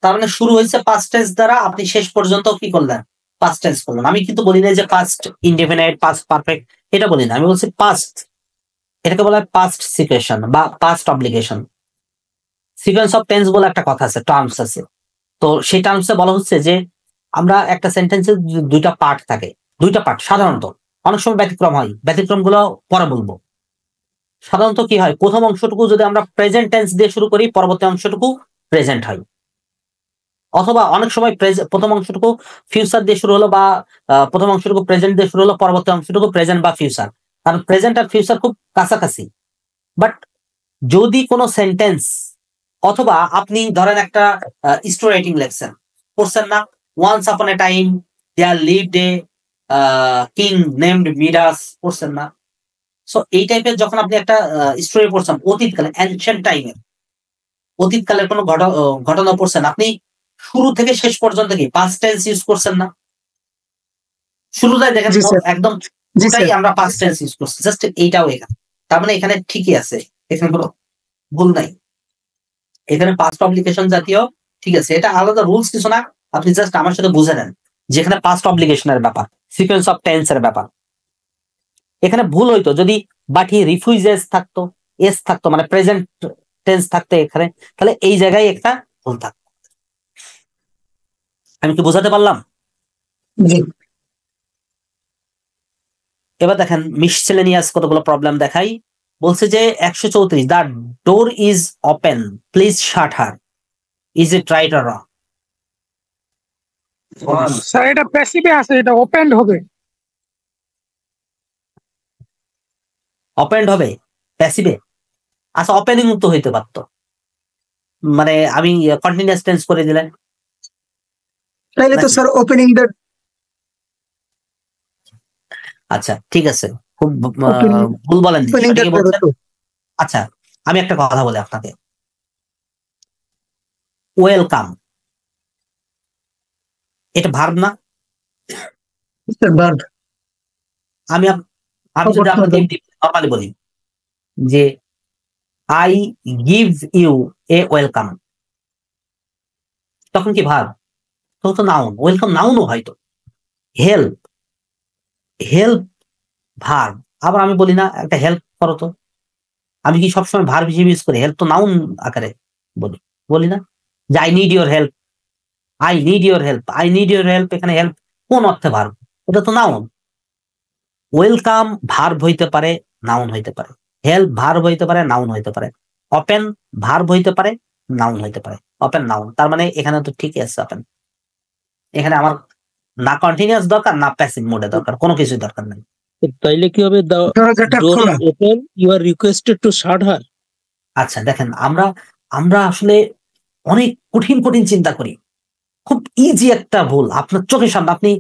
তার মানে শুরু হয়েছে পাস্ট টেন্স দ্বারা, আপনি শেষ পর্যন্ত কি করলেন? পাস্ট টেন্স করলেন। আমি কিন্তু বলি না যে পাস্ট ইনডেফিনাইট, পাস্ট পারফেক্ট, এটা বলি না। আমি বলছি পাস্ট, এটাকে বলা হয় পাস্ট সিকুয়েশন বা past obligation. Sequence of tense বলে একটা কথা আছে, টার্মস আছে। তো সেই টার্মসে বলা হচ্ছে যে আমরা একটা সেন্টেন্সের দুইটা পার্ট থাকে, দুইটা পার্ট সাধারণত, অনেক সময় ব্যতিক্রম হয়, ব্যতিক্রম গুলো পরে বলবো। সাধারণত কি হয়? প্রথম অংশটুকু যদি আমরা প্রেজেন্ট টেন্স দিয়ে শুরু করি, পরবর্তী অংশটুকু প্রেজেন্ট হয়। অথবা অনেক সময় প্রথম অংশটুকু ফিউচার দিয়ে শুরু হলো, বা প্রথম অংশটুকু প্রেজেন্ট দিয়ে শুরু হলো, পরবর্তী অংশটুকু প্রেজেন্ট বা ফিউচার। কারণ প্রেজেন্ট আর ফিউচার খুব কাছাকাছি। বাট যদি কোনো সেন্টেন্স, অথবা আপনি ধরেন একটা স্টোরি রাইটিং লেখছেন, পড়ছেন না? Once upon a time there lived a king named Midas, পড়ছেন না? সো এই টাইপের যখন আপনি একটা স্টোরি পড়ছেন অতীতকালে, অ্যানশিয়েন্ট টাইমের, অতীতকালের কোনো ঘটনা পড়ছেন, আপনি শুরু থেকে শেষ পর্যন্ত কি পাস্ট টেন্স ইউজ করছেন না? শুরুটাই দেখেন জি, স্যার। একদম জি, পুরোটাই স্যার। আমরা পাস্ট টেন্স ইউজ করছি, জাস্ট এইটাও এখানে। তার মানে এখানে ঠিকই আছে, এখানে কোনো ভুল নাই। এখানে পাস্ট অব্লিগেশন জাতীয় ঠিক আছে, এটা আলাদা রুলস কিছু না, আপনি জাস্ট আমার সাথে বুঝে নেন যেখানে পাস্ট অব্লিগেশনের ব্যাপার, সিকোয়েন্স অফ টেন্সের ব্যাপার। এখানে ভুল হইতো যদি বাট হি রিফিউজেস থাকতো, এস থাকতো, মানে প্রেজেন্ট টেন্স থাকতো এখানে, তাহলে এই জায়গায় একটা ভুল থাকতো। আমি কি বোঝাতে পারলাম? জি, এবার দেখেন মিসসেলেনিয়াস কতগুলো প্রবলেম দেখাই। বলছে যে 134 the door is open please shut her, is it right or wrong? Sir এটা প্যাসিভে আছে, এটা ওপেন হবে। ওপেন্ড হবে প্যাসিভে? আচ্ছা ওপেনিং তো হইতে পারতো, মানে আমি কন্টিনিউয়াস টেন্স করে দিলেন। তাইলে তো স্যার ওপেনিং দ্য, আচ্ছা ঠিক আছে, খুব Opening- ভুল বলেন। ওপেনিং দ্য আচ্ছা আমি একটা কথা বলি আপনাকে, ওয়েলকাম এটা ভার্ব না? Sir verb. আমি আমি যদি আপনাকে নর্মালি বলি যে I give you a welcome, তখন কি ভার্ব? তখন তো নাউন। ওয়েলকাম নাউনও হয়তো। Help, help verb. আবার আমি বলি না একটা হেল্প করো তো, আমি কি সবসময় ভার্ব হিসেবে ইউজ করি? হেল্প তো নাউন আকারে বলি, বলি না যে I need your help, I need your help, I need your help. এখানে হেল্প কোন অর্থে ভার্ব? ওটা তো নাউন। ওয়েলকাম ভার্ব হইতে পারে, নাউন হইতে পারে। হেল্প ভার্ব হইতে পারে, নাউন হইতে পারে। ওপেন ভার্ব হইতে পারে, নাউন হইতে পারে। ওপেন নাউন, তার মানে এখানে তো ঠিকই আছে ওপেন। এখানে আমার না কন্টিনিউয়াস দরকার, না প্যাসিভ মোডে দরকার, কোনো কিছুই দরকার নেই। তাইলে কি হবে? দ্য দরজাটা ডোর খোলা। Is open, you are requested to shut her. আচ্ছা দেখেন, আমরা আসলে অনেক কঠিন কঠিন চিন্তা করি। খুব ইজি একটা ভুল আপনার চোখের সামনে, আপনি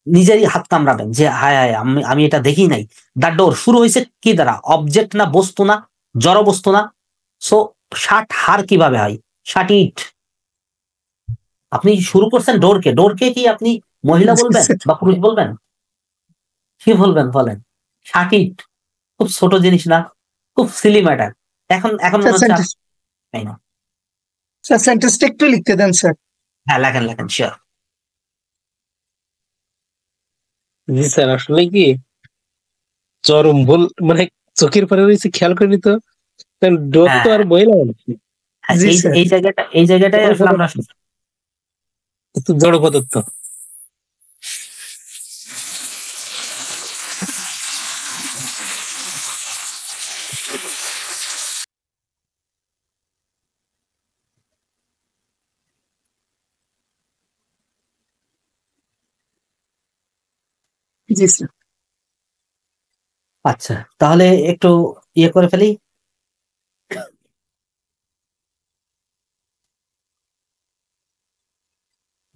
নিজেরই হাত কামড়াবেন যে হায় হায় আমি এটা দেখি নাই। দ্য ডোর শুরু হয়েছে কি দ্বারা? অবজেক্ট না, বস্তু না, জড় বস্তু না। সো শাট হার কিভাবে হয়? শাট ইট। আপনি শুরু করছেন ডোরকে, ডোরকে কি আপনি মহিলা বলবেন বা পুরুষ বলবেন? কি বলবেন বলেন? শাট ইট। খুব ছোট জিনিস না? খুব সিলি ম্যাটার। এখন মনে হচ্ছে তাই না? স্যার সেন্টেন্সটা একটু লিখতে দেন স্যার। হ্যাঁ লেখেন শিওর। জি স্যার, আসলে কি চরম ভুল, মানে চোখের পরে রয়েছে, খেয়াল করিনি তো। ডোর তো আর মহিলা মানুষ না, হ্যাঁ, জি স্যার। এই জায়গাটাই আসলে আমরা একটু জড় পদার্থ। জি স্যার। আচ্ছা তাহলে একটু ইয়ে করে ফেলি।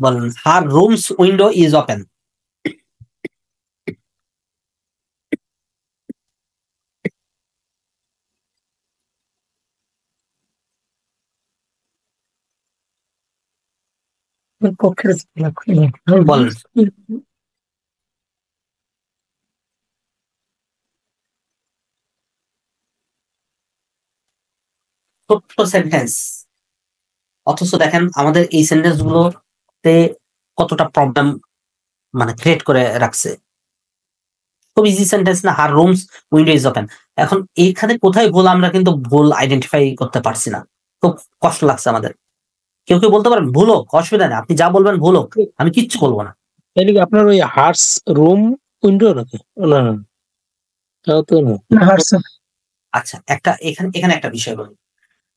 বলেন, হার রুমস উইন্ডো ইজ ওপেন। কক্ষের বলেন ছোট্ট সেন্টেন্স, অথচ দেখেন আমাদের এই সেন্টেন্স গুলোতে কতটা প্রবলেম মানে ক্রিয়েট করে রাখছে। খুব ইজি সেন্টেন্স না? হার রুমস উইন্ডো ইজ ওপেন। এখন এইখানে কোথায় ভুল আমরা কিন্তু ভুল আইডেন্টিফাই করতে পারছি না, খুব কষ্ট লাগছে আমাদের। কেউ বলতে পারেন ভুল হোক, অসুবিধা নেই, আপনি যা বলবেন ভুল হোক, আমি কিচ্ছু বলবো না। তাইলে কি আপনার ওই হার্স রুম উইন্ডো নাকি? না না, তাও তো না। আচ্ছা এখানে একটা বিষয় বলি,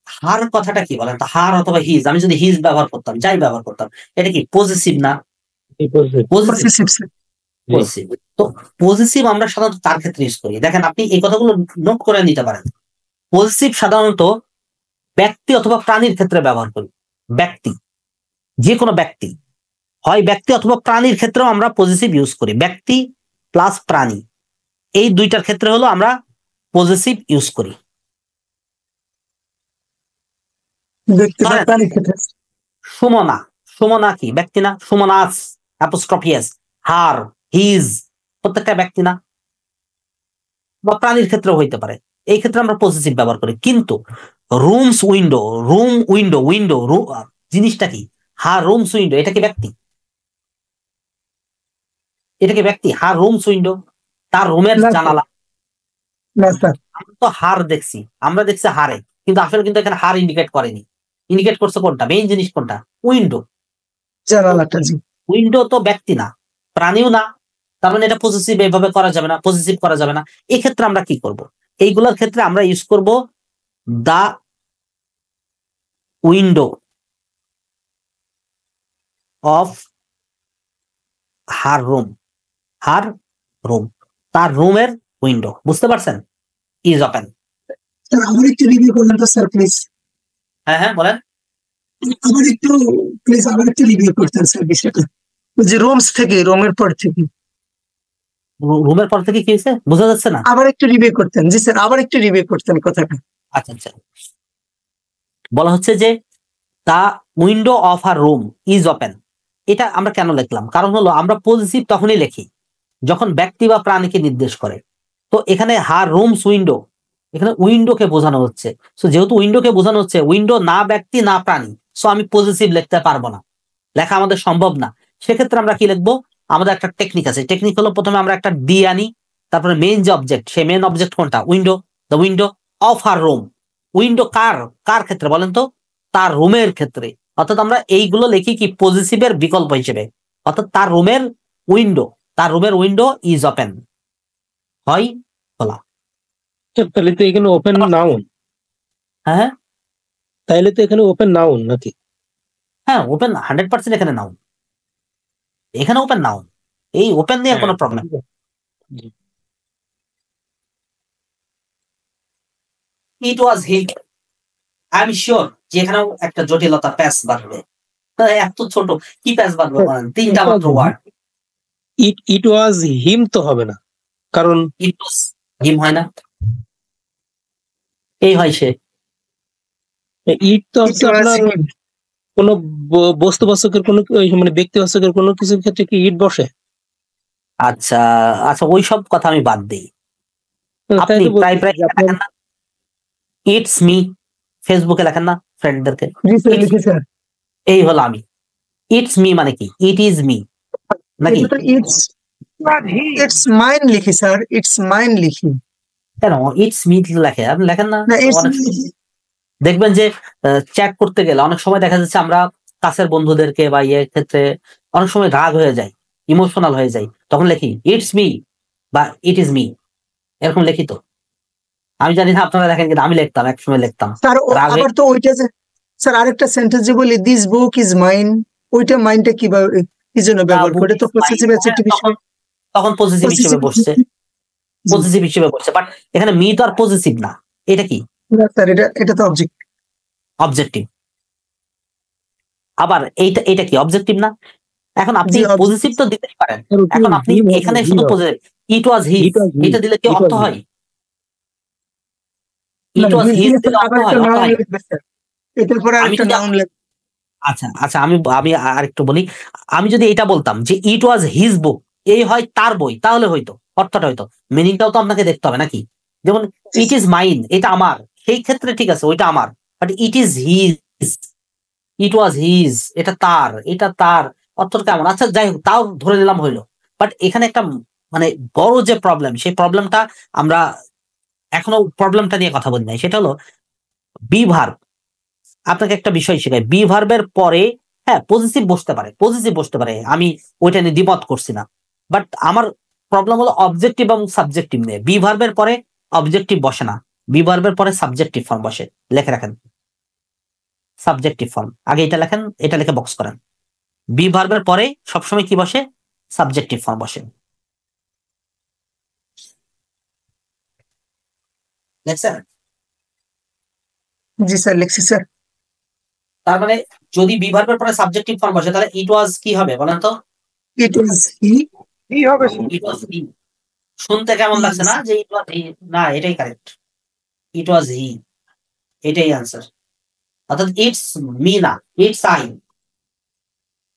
হার কথাটা কি বলেন তো? হার অথবা হিজ, আমি যদি হিজ ব্যবহার করতাম, যাই ব্যবহার করতাম, এটা কি পজিটিভ না? পজিটিভ। তো পজিটিভ আমরা সাধারণত তার ক্ষেত্রে ইউজ করি। দেখেন আপনি এই কথাগুলো নোট করে নিতে পারেন। পজিটিভ সাধারণত ব্যক্তি অথবা প্রাণীর ক্ষেত্রে ব্যবহার করি। ব্যক্তি, যে কোনো ব্যক্তি, হয় ব্যক্তি অথবা প্রাণীর ক্ষেত্রেও আমরা পজিটিভ ইউজ করি। ব্যক্তি প্লাস প্রাণী, এই দুইটার ক্ষেত্রে হলো আমরা পজিটিভ ইউজ করি। সুমনা কি ব্যক্তি না? সুমনাস অ্যাপোস্ট্রফিয়াস, হার, হিজ প্রত্যেকটা ব্যক্তি না? বা প্রাণীর ক্ষেত্রেও হইতে পারে। এই ক্ষেত্রে আমরা পজিটিভ ব্যবহার করি। কিন্তু rooms window, room window, window জিনিসটা কি? হার রুমস উইন্ডো, এটা কি ব্যক্তি? এটা কি ব্যক্তি? হার রুমস উইন্ডো, তার রুমের জানালা। আমরা তো হার দেখছি, আমরা দেখছি হারে, কিন্তু আসলে কিন্তু এখানে হার ইন্ডিকেট করেনি। ইন্ডিকেট করছে কোনটা? মেইন জিনিস কোনটা? উইন্ডো। উইন্ডো তো ব্যক্তি না, প্রাণীও না, তার মানে এটা পজিটিভ এভাবে করা যাবে না, পজিটিভ করা যাবে না। এক্ষেত্রে আমরা কি করব? এইগুলোর ক্ষেত্রে আমরা ইউজ করব দা উইন্ডো অফ হার রুম, তার রুমের উইন্ডো, বুঝতে পারছেন? Is open. স্যার আবার একটু রিভিউ করলেন তো স্যার প্লিজ। হ্যাঁ বলেন। আবার একটু প্লিজ আবার একটু রিভিউ করতেন স্যার বিষয়টা, যে রুমস থেকে, রুমের পর থেকে। রুমের পর থেকে কি হয়েছে বোঝা যাচ্ছে না? আবার একটু রিভিউ করতেন। জি স্যার, আবার একটু রিভিউ করতেন কথাটা। আচ্ছা, বলা হচ্ছে যে the window of our room is open. এটা আমরা কেন লিখলাম? কারণ হলো আমরা পজিটিভ তখনই লিখি যখন ব্যক্তি বা প্রাণীকে নির্দেশ করে। তো এখানে হার রুমস উইন্ডো, এখানে উইন্ডোকে বোঝানো হচ্ছে। সো যেহেতু উইন্ডোকে বোঝানো হচ্ছে, উইন্ডো না ব্যক্তি না প্রাণী, সো আমি পজিটিভ লিখতে পারবো না, লেখা আমাদের সম্ভব না। সেক্ষেত্রে আমরা কি লিখবো? আমাদের একটা টেকনিক আছে। টেকনিক হলো প্রথমে আমরা একটা ডি আনি, তারপরে মেইন যে অবজেক্ট, সেই মেইন অবজেক্ট কোনটা? Window. The window of our room. Window কার ক্ষেত্রে বলেন তো? তার রুমের ক্ষেত্রে। অর্থাৎ আমরা এইগুলো লিখি কি পজিটিভের বিকল্প হিসেবে। অর্থাৎ তার রুমের উইন্ডো ইজ ওপেন, হয় খোলা। তাহলে তো এখানে ওপেন নাউন। হ্যাঁ তাইলে তো এখানে ওপেন নাউন নাকি? হ্যাঁ, ওপেন 100% এখানে নাউন, এখানে ওপেন নাউন, এই ওপেন নিয়ে কোনো problem. It was he, I am sure যে এখানেও একটা জটিলতা প্যাচ বাড়বে। এত ছোট কি প্যাচ বাড়বে? তিনটা মাত্র ওয়ার্ড। ইট ওয়াজ হিম তো হবে না, কারণ ইট ওয়াজ হিম হয় না, এই হয় সে। ইট তো হচ্ছে আপনার কোনো বস্তুবাচকের কোনো মানে ব্যক্তিবাচকের কোনো কিছুর ক্ষেত্রে কি ইট বসে? আচ্ছা ওই সব কথা আমি বাদ দিই। আপনি প্রায় লেখেন না ইটস মি, ফেসবুকে লেখেন না ফ্রেন্ডদেরকে, এই হলো আমি। ইটস মি মানে কি? ইট ইজ মি নাকি? ইটস মাইন লিখি স্যার, ইটস মাইন লিখি। কেন ইটস মি লেখে? আপনি লেখেন না? ইটস দেখবেন যে চ্যাট করতে গেলে অনেক সময় দেখা যাচ্ছে আমরা কাছের বন্ধুদেরকে বা ক্ষেত্রে অনেক সময় রাগ হয়ে যায়, ইমোশনাল হয়ে যায়, তখন লিখি ইটস মি বা ইট ইজ মি, এরকম লিখি। তো আমি জানি না আপনারা দেখেন, কিন্তু আমি লিখতাম, এক সময় লিখতাম। স্যার আবার তো ওইটা যে স্যার আরেকটা সেন্টেন্স যে বলি দিস বুক ইজ মাইন, ওইটা মাইনটা কিভাবে কি জন্য ব্যবহার করে? তো পজিটিভ অ্যাডজেক্টিভ হিসেবে, তখন পজিটিভ হিসেবে বসছে, বাট এখানে মি তো আর পজিটিভ না, এটা কি? স্যার এটা তো অবজেক্টিভ। আবার এটা কি অবজেক্টিভ না? এখন আপনি পজিটিভ তো দিতেই পারেন, এখন আপনি এখানে শুধু ইট ওয়াজ হি, এটা দিলে কি অর্থ হয়? ইট ওয়াজ হি দিলে অর্থ হয়। আচ্ছা আমি আরেকটু বলি। আমি যদি এটা বলতাম যে ইট ওয়াজ হিজ বুক, এই হয় তার বই, তাহলে হয়তো অর্থটা হয়তো, মিনিংটাও তো আপনাকে দেখতে হবে নাকি? যেমন ইট ইজ মাইন, এটা আমার, সেই ক্ষেত্রে ঠিক আছে ওইটা আমার, but it is his, it was his, এটা তার অর্থটা কেমন? আচ্ছা যাই হোক, তাও ধরে নিলাম হইলো। বাট এখানে একটা মানে বড় যে প্রবলেম, সেই প্রবলেমটা আমরা এখনো প্রবলেমটা নিয়ে কথা বলি নাই। সেটা হলো বি ভার্ব। আপনাকে একটা বিষয় শেখায়, বি ভার্বের পরে হ্যাঁ পজিটিভ বসতে পারে, আমি ওইটা নিয়ে দ্বিমত করছি না। বাট আমার প্রবলেম হলো অবজেক্টিভ এবং সাবজেক্টিভ নিয়ে। বি ভার্বের পরে অবজেক্টিভ বসে না, বি ভার্বের পরে সাবজেক্টিভ ফর্ম বসে। লিখে রাখেন সাবজেক্টিভ ফর্ম, আগে এটা লেখেন, এটা লিখে বক্স করেন। বি ভার্বের পরে সবসময় কি বসে? সাবজেক্টিভ ফর্ম বসে। জি স্যার লিখছি স্যার। তার মানে যদি বি ভার্বের পরে সাবজেক্টিভ ফর্ম বসে, তাহলে ইট ওয়াজ কি হবে বলেন তো? ইট ওয়াজ হি হবে। ইট ওয়াজ হি শুনতে কেমন লাগছে না? যে ইট ওয়াজ হি, না এটাই কারেক্ট, ইট ওয়াজ হি, এটাই আনসার। অর্থাৎ ইটস মি না, ইটস আই।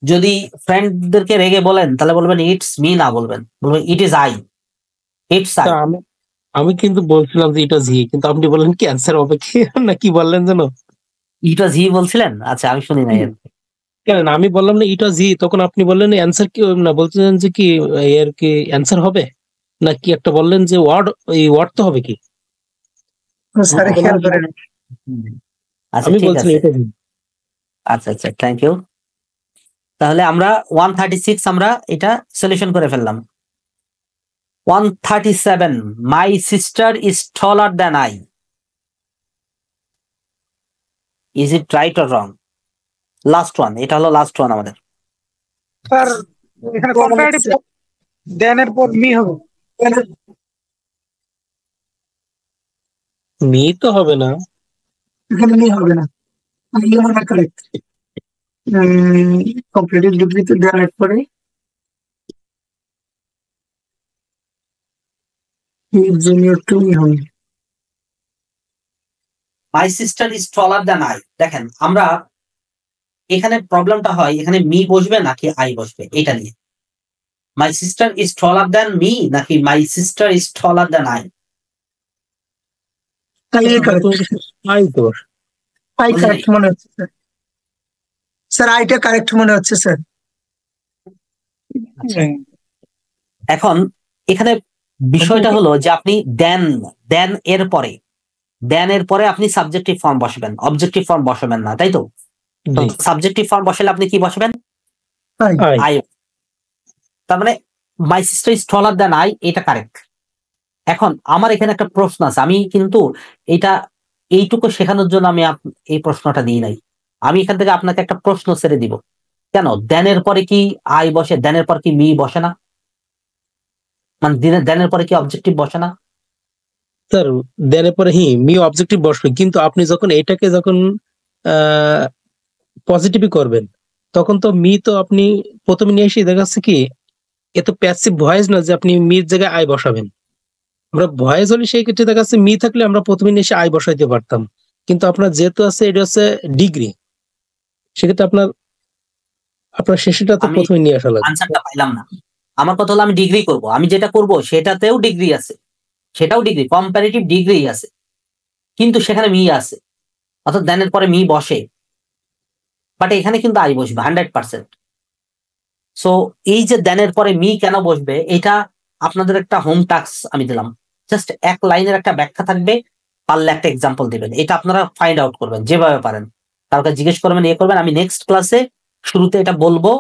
যদি ফ্রেন্ডদেরকে রেগে বলেন তাহলে বলবেন ইটস মি না, বলবেন it is I, it's I. আমি কিন্তু বলছিলাম যে ইট ওয়াজ হি, কিন্তু আপনি বললেন কি অ্যান্সার হবে কি না কি বললেন জানো? ইট ওয়াজ হি বলছিলেন? আচ্ছা আমি শুনি নাই। কেন আমি বললাম না ইট ওয়াজ হি, তখন আপনি বললেন অ্যান্সার কি না, বলছিলেন যে কি এর কি অ্যান্সার হবে না কি একটা বললেন যে ওয়ার্ড, এই ওয়ার্ড তো হবে কি? আমি বলছি আচ্ছা থ্যাংক ইউ। তাহলে আমরা 136 আমরা এটা সলিউশন করে ফেললাম। 137, my sister is taller than I. Is it right or wrong? Last one, এটা হলো লাস্ট ওয়ান আমাদের। স্যার এখানে কম্পারেটিভ দেন এর পর মি হবে। মি তো হবে না, এখানে মি হবে না, মি হবে না, কারেক্ট। কম্পারেটিভ ডিগ্রিতে দেন এর পরে জুনিয়র টু মি হবে। মাই sister is taller than I, দেখেন আমরা এখানে প্রবলেমটা হয় এখানে মি বসবে নাকি আই বসবে এটা নিয়ে। My sister is taller than me নাকি my sister is taller than I? তাই কারেক্ট, আই তো আই কারেক্ট মনে হচ্ছে স্যার। স্যার আইটা কারেক্ট মনে হচ্ছে স্যার। এখন এখানে বিষয়টা হলো যে আপনি দেন এর পরে আপনি সাবজেক্টিভ ফর্ম বসাবেন, অবজেক্টিভ ফর্ম বসাবেন না, তাই তো? সাবজেক্টিভ ফর্ম বসালে আপনি কি বসাবেন? আই। আই। তার মানে মাই sister is taller than I, এটা কারেক্ট। এখন আমার এখানে একটা প্রশ্ন আছে, আমি কিন্তু এইটুকু শেখানোর জন্য আমি এই প্রশ্নটা দিই নাই। আমি এখান থেকে আপনাকে একটা প্রশ্ন ছেড়ে দিব, কেন দেনের পরে কি আই বসে, দেনের পর কি মি বসে না? মানে দেনের পরে কি অবজেক্টিভ বসে না? স্যার দেনের পরে মি অবজেক্টিভ বসবে, কিন্তু আপনি যখন এটাকে যখন পজিটিভই করবেন তখন তো মি তো আপনি প্রথমে নিয়ে এসে দেখা যাচ্ছে কি এ তো প্যাসিভ ভয়েস না যে আপনি মির জায়গায় আই বসাবেন। আমরা ভয়েস হলে সেই ক্ষেত্রে দেখা যাচ্ছে মি থাকলে আমরা প্রথমে নিয়ে এসে আই বসাইতে পারতাম, কিন্তু আপনার যেহেতু আছে এটা হচ্ছে ডিগ্রি, সেক্ষেত্রে আপনার শেষেটা তো প্রথমে নিয়ে আসা লাগবে। আনসারটা পাইলাম না। আমার কথা হলো আমি ডিগ্রি করব, আমি যেটা করব সেটাতেও ডিগ্রি আছে, সেটাও ডিগ্রি, কম্পারেটিভ ডিগ্রি আছে, কিন্তু সেখানে মি আছে, অর্থাৎ দেনের পরে মি বসে, বাট এখানে কিন্তু আই বসবে 100%। সো এই যে দেনের পরে মি কেন বসবে, এটা আপনাদের একটা হোম টাস্ক আমি দিলাম, জাস্ট এক লাইনের একটা ব্যাখ্যা থাকবে, পারলে একটা এক্সাম্পল দিবেন, এটা আপনারা ফাইন্ড আউট করবেন যেভাবে পারেন, কাউকে জিজ্ঞেস করবেন, করবেন। আমি নেক্সট ক্লাসে শুরুতে এটা বলবো,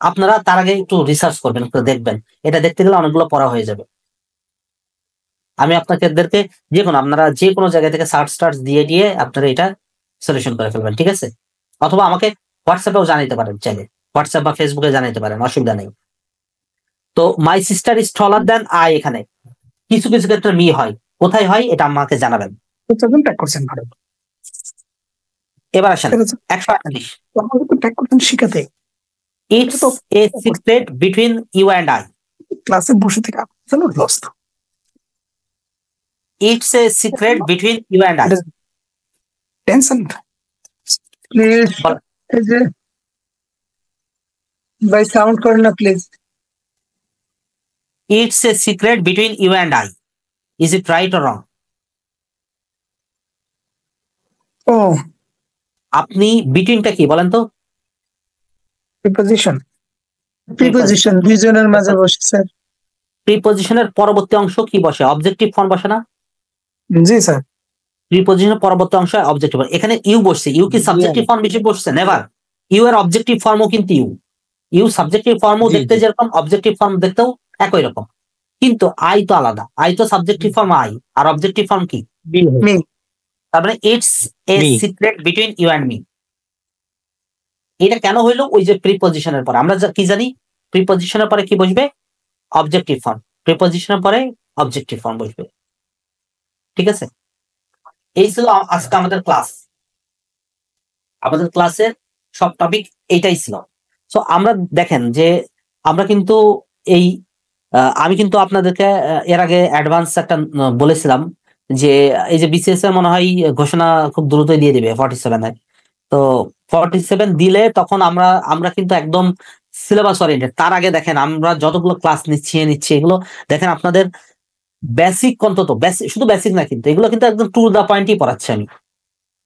আপনারা তার আগে একটু রিসার্চ করবেন, দেখবেন, এটা দেখতে গেলে অনেকগুলো পড়া হয়ে যাবে। আমি আপনাদেরকে আপনারা যে কোনো জায়গা থেকে সার্চ দিয়ে আপনারা এটা সলিউশন করে ফেলবেন, ঠিক আছে? অথবা আমাকে হোয়াটসঅ্যাপেও জানাইতে পারেন, চাইলে হোয়াটসঅ্যাপ বা ফেসবুকে জানাইতে পারেন, অসুবিধা নেই। তো মাই sister is taller than I, এখানে কিছু কিছু ক্ষেত্রে মি হয়, কোথায় হয় এটা আমাকে জানাবেন। এবার আসেন 148, শিখাতে it's a secret between you and I. ক্লাসে বসে থেকে lost. It's a secret between you and I. Tension please, ভাই সাউন্ড করেন না please. It's a secret between you and I. Is it right or wrong? ও আপনি বিটুইনটা কি বলেন তো? প্রিপজিশন দুইজনের মাঝে বসে স্যার। প্রিপজিশনের পরবর্তী অংশ কি বসে? অবজেক্টিভ ফর্ম বসে না? জি স্যার। প্রিপজিশনের পরবর্তী অংশ অবজেক্টিভ, এখানে ইউ বসছে, ইউ কি সাবজেক্টিভ ফর্ম বেশি বসছে? নেভার। ইউ এর অবজেক্টিভ ফর্মও কিন্তু ইউ সাবজেক্টিভ ফর্মও দেখতে যেরকম, অবজেক্টিভ ফর্ম দেখতেও একই রকম, কিন্তু আই তো আলাদা। আই তো সাবজেক্টিভ ফর্ম আই, আর অবজেক্টিভ ফর্ম কি? মি। তার মানে it's a secret between you and me. এটা কেন হইলো? ওই যে প্রিপজিশনের পরে আমরা কি জানি, প্রিপজিশনের পরে কি বসবে? Objective form. প্রিপজিশনের পরে অবজেক্টিভ ফর্ম বসবে, ঠিক আছে? এই ছিল আজকে আমাদের ক্লাস। আমাদের ক্লাসের সব টপিক এইটাই ছিল। সো আমরা দেখেন যে আমরা কিন্তু আমি কিন্তু আপনাদেরকে এর আগে অ্যাডভান্স একটা বলেছিলাম যে এই যে বিসিএস এর মনে হয় ঘোষণা খুব দ্রুতই দিয়ে দিবে 47-এ। তো 47 দিলে তখন আমরা কিন্তু একদম সিলেবাস ওরিয়েন্টেড। তার আগে দেখেন আমরা যতগুলো ক্লাস নিচ্ছি এগুলো দেখেন আপনাদের বেসিক, অন্তত বেসিক, শুধু বেসিক না, কিন্তু এগুলো কিন্তু একদম টু দা পয়েন্টই পড়াচ্ছি আমি।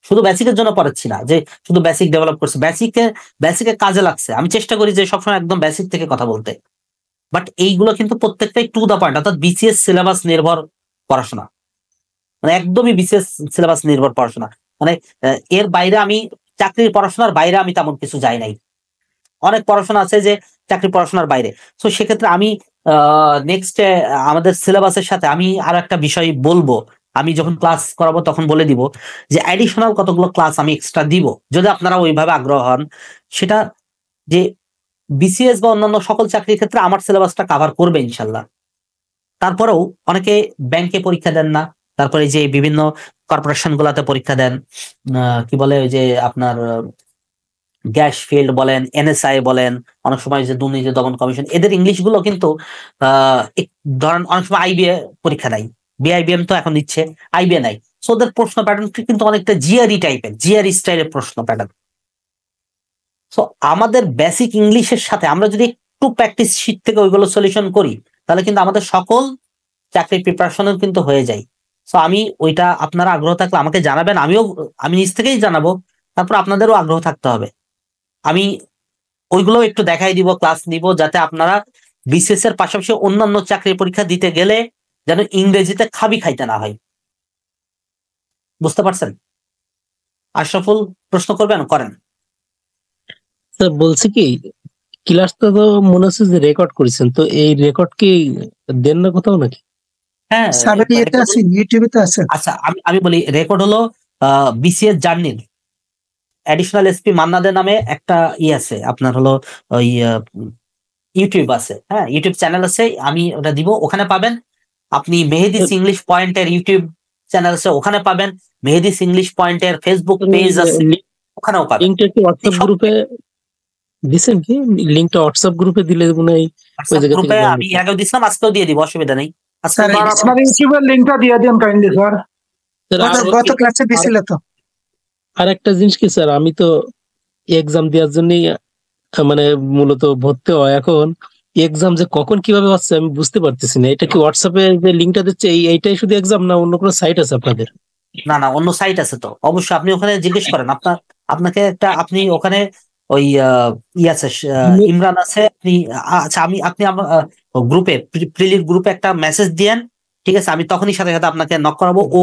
শুধু বেসিকের জন্য পড়াচ্ছি না যে শুধু বেসিক ডেভেলপ করছে, বেসিকে কাজে লাগছে। আমি চেষ্টা করি যে সবসময় একদম বেসিক থেকে কথা বলতে, বাট এইগুলো কিন্তু প্রত্যেকটাই টু দা পয়েন্ট, অর্থাৎ বিসিএস সিলেবাস নির্ভর পড়াশোনা, মানে একদমই বিসিএস সিলেবাস নির্ভর পড়াশোনা। মানে এর বাইরে আমি চাকরির পড়াশোনার বাইরে আমি তেমন কিছু যাই নাই। অনেক পড়াশোনা আছে যে চাকরি পড়াশোনার বাইরে। তো সেক্ষেত্রে আমি নেক্সট আমাদের সিলেবাসের সাথে আমি আর একটা বিষয় বলবো, আমি যখন ক্লাস করাবো তখন বলে দিব যে অ্যাডিশনাল কতগুলো ক্লাস আমি এক্সট্রা দিব, যদি আপনারা ওইভাবে আগ্রহ হন। সেটা যে বিসিএস বা অন্যান্য সকল চাকরির ক্ষেত্রে আমার সিলেবাসটা কাভার করবে ইনশাল্লাহ। তারপরেও অনেকে ব্যাংকে পরীক্ষা দেন না, তারপরে যে বিভিন্ন কর্পোরেশন গুলাতে পরীক্ষা দেন, কি বলে ওই যে আপনার গ্যাস ফিল্ড বলেন, এনএসআই বলেন, অনেক সময় যে দুর্নীতি দমন কমিশন, এদের ইংলিশ গুলো কিন্তু ধরেন অনেক সময় আইবিএ পরীক্ষা দেয়, বিআইবিএম তো এখন দিচ্ছে, আইবিএ নাই। সো ওদের প্রশ্ন প্যাটার্নটি কিন্তু অনেকটা জিআরই টাইপের, জিআরই স্টাইলের প্রশ্ন প্যাটার্ন। সো আমাদের বেসিক ইংলিশের সাথে আমরা যদি একটু প্র্যাকটিস শিট থেকে ওইগুলো সলিউশন করি, তাহলে কিন্তু আমাদের সকল চাকরির প্রিপারেশনও কিন্তু হয়ে যায়। সো আমি ওইটা, আপনারা আগ্রহ থাকলে আমাকে জানাবেন, আমি নিজ থেকেই জানাবো, তারপর আপনাদেরও আগ্রহ থাকতে হবে। আমি ওইগুলো একটু দেখাই দিব, ক্লাস নিব, যাতে আপনারা বিসিএস এর পাশাপাশি অন্যান্য চাকরির পরীক্ষা দিতে গেলে যেন ইংরেজিতে খাবি খাইতে না হয়। বুঝতে পারছেন? আশরাফুল প্রশ্ন করবেন? করেন। স্যার বলছি কি, ক্লাসটা তো মনে হচ্ছে যে রেকর্ড করেছেন, তো এই রেকর্ড কি দেন না কোথাও নাকি? হ্যাঁ স্যার এটা আছে, ইউটিউবে তো আছে। আচ্ছা, আমি বলি, রেকর্ড হলো বিসিএস জার্নির অ্যাডিশনাল এসপি মান্নাদের নামে একটা আছে, আপনার হলো ওই ইউটিউব আছে, হ্যাঁ ইউটিউব চ্যানেল আছে, আমি ওটা দিব, ওখানে পাবেন। আপনি মেহেদিস ইংলিশ পয়েন্টের ইউটিউব চ্যানেল আছে, ওখানে পাবেন। মেহেদিস ইংলিশ পয়েন্টের ফেসবুক পেজ আছে, ওখানেও পাবেন। লিংকটা কি হোয়াটসঅ্যাপ গ্রুপে দিছেন কি? লিংকটা হোয়াটসঅ্যাপ গ্রুপে দিলে মনে হয় ওই জায়গা গ্রুপে থেকে আমি আগেও দিছিলাম, আজকেও দিয়ে দিব, অসুবিধা নেই। স্যার আপনার ইউটিউবের লিংকটা দিয়ে দেন কাইন্ডলি স্যার। গত ক্লাসে দিছিল তো। আর একটা জিনিস কি স্যার, আমি তো এক্সাম দেওয়ার জন্যই মানে মূলত ভর্তি হয়, এখন এক্সাম যে কখন কিভাবে হচ্ছে আমি বুঝতে পারতেছি না। এটা কি হোয়াটসঅ্যাপে যে লিংকটা দিচ্ছে এইটাই শুধু এক্সাম, না অন্য কোনো সাইট আছে আপনাদের? না, অন্য সাইট আছে তো, অবশ্যই আপনি ওখানে জিজ্ঞেস করেন। আপনাকে একটা, আপনি ওখানে ওই আছে, ইমরান আছে, আচ্ছা আপনি আমার গ্রুপে, প্রিলির গ্রুপে একটা মেসেজ দিয়েন, ঠিক আছে? আমি তখনই সাথে সাথে আপনাকে নক করাবো, ও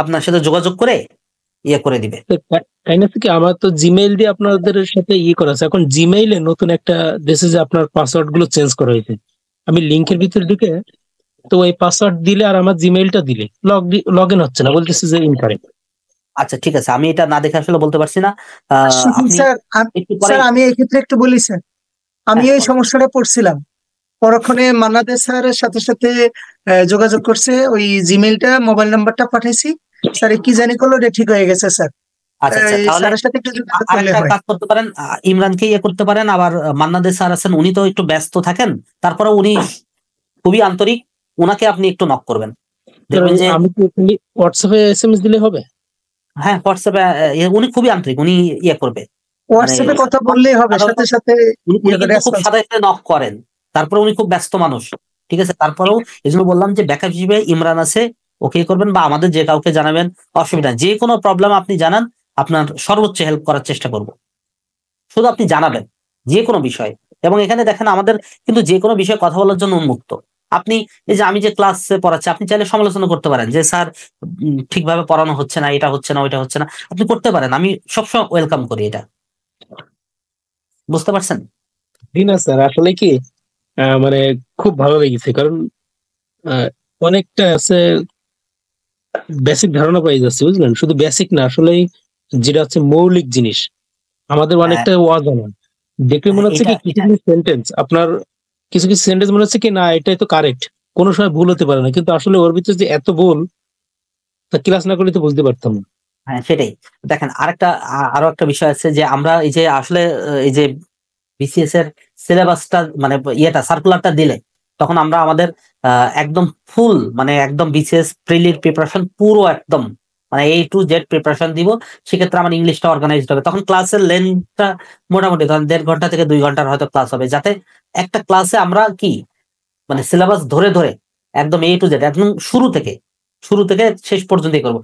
আপনার সাথে যোগাযোগ করে করে দিবে। কি আমার তো জিমেইল দিয়ে আপনাদের সাথে করা আছে, এখন জিমেইলে নতুন একটা দেশে যে আপনার পাসওয়ার্ড গুলো চেঞ্জ করা হয়েছে, আমি লিংকের ভিতরে ঢুকে তো ওই পাসওয়ার্ড দিলে আর আমার জিমেইলটা দিলে লগ ইন হচ্ছে না, বলতেছে যে ইনকারেক্ট। আচ্ছা ঠিক আছে, আমি এটা না দেখে আসলে বলতে পারছি না। স্যার আমি এই ক্ষেত্রে একটু বলি স্যার, আমি এই সমস্যাটা পড়ছিলাম, পরক্ষণে মান্নাদের স্যারের সাথে সাথে যোগাযোগ করছে, ওই জিমেইলটা, মোবাইল নাম্বারটা পাঠাইছি, স্যার কি জানি করলো, ঠিক হয়ে গেছে স্যার। আচ্ছা তাহলে স্যারের সাথে একটু যোগাযোগ করলে আরেকটা হয়। কাজ করতে পারেন, ইমরানকে করতে পারেন, আবার মান্নাদের স্যার আছেন, উনি তো একটু ব্যস্ত থাকেন, তারপরে উনি খুবই আন্তরিক, ওনাকে আপনি একটু নক করবেন, দেখবেন যে আমি কি হোয়াটসঅ্যাপে এসএমএস দিলে হবে? হ্যাঁ হোয়াটসঅ্যাপে, উনি খুবই আন্তরিক, উনি করবে, হোয়াটসঅ্যাপে কথা বললেই হবে, সাথে সাথে উনি কিন্তু খুব সাথে নক করেন, তারপরে উনি খুব ব্যস্ত মানুষ, ঠিক আছে? তারপরেও এই জন্য বললাম যে ব্যাকআপ হিসেবে ইমরান আছে, ওকে করবেন, বা আমাদের যে কাউকে জানাবেন, অসুবিধা, যে কোনো প্রবলেম আপনি জানান, আপনার সর্বোচ্চ হেল্প করার চেষ্টা করব। শুধু আপনি জানাবেন যে কোনো বিষয়, এবং এখানে দেখেন আমাদের কিন্তু যে কোনো বিষয়ে কথা বলার জন্য উন্মুক্ত। আপনি এই যে আমি যে ক্লাসে পড়াচ্ছি, আপনি চাইলে সমালোচনা করতে পারেন যে স্যার ঠিকভাবে পড়ানো হচ্ছে না, এটা হচ্ছে না, ওইটা হচ্ছে না, আপনি করতে পারেন, আমি সবসময় ওয়েলকাম করি এটা। বুঝতে পারছেন? না স্যার, আসলে কি মানে খুব ভালো লেগেছে, কারণ অনেকটা আছে বেসিক ধারণা পাই যাচ্ছে, বুঝলেন? শুধু বেসিক না, আসলে যেটা হচ্ছে মৌলিক জিনিস আমাদের অনেকটা অজানা। দেখে মনে হচ্ছে কি কিছু কিছু সেন্টেন্স আপনার, কিছু কিছু সেন্টেন্স মনে হচ্ছে কি না এটাই তো কারেক্ট, কোনো সময় ভুল হতে পারে না, কিন্তু আসলে ওর ভিতরে যে এত ভুল, তা ক্লাস না করলে তো বুঝতে পারতাম না। হ্যাঁ সেটাই। দেখেন আরো একটা বিষয় আছে, যে আমরা এই যে আসলে এই যে বিসিএস এর সিলেবাসটা মানে সার্কুলারটা দিলে, তখন আমরা আমাদের একদম ফুল, মানে একদম বিসিএস প্রিলির প্রিপারেশন পুরো একদম মানে A to Z প্রিপারেশন দিব। সেক্ষেত্রে আমার ইংলিশটা অর্গানাইজড হবে, তখন ক্লাসের লেন্থটা মোটামুটি ধরেন 1.5 ঘন্টা থেকে 2 ঘন্টার হয়তো ক্লাস হবে, যাতে একটা ক্লাসে আমরা কি মানে সিলেবাস ধরে ধরে একদম A to Z, একদম শুরু থেকে শেষ পর্যন্ত করবো।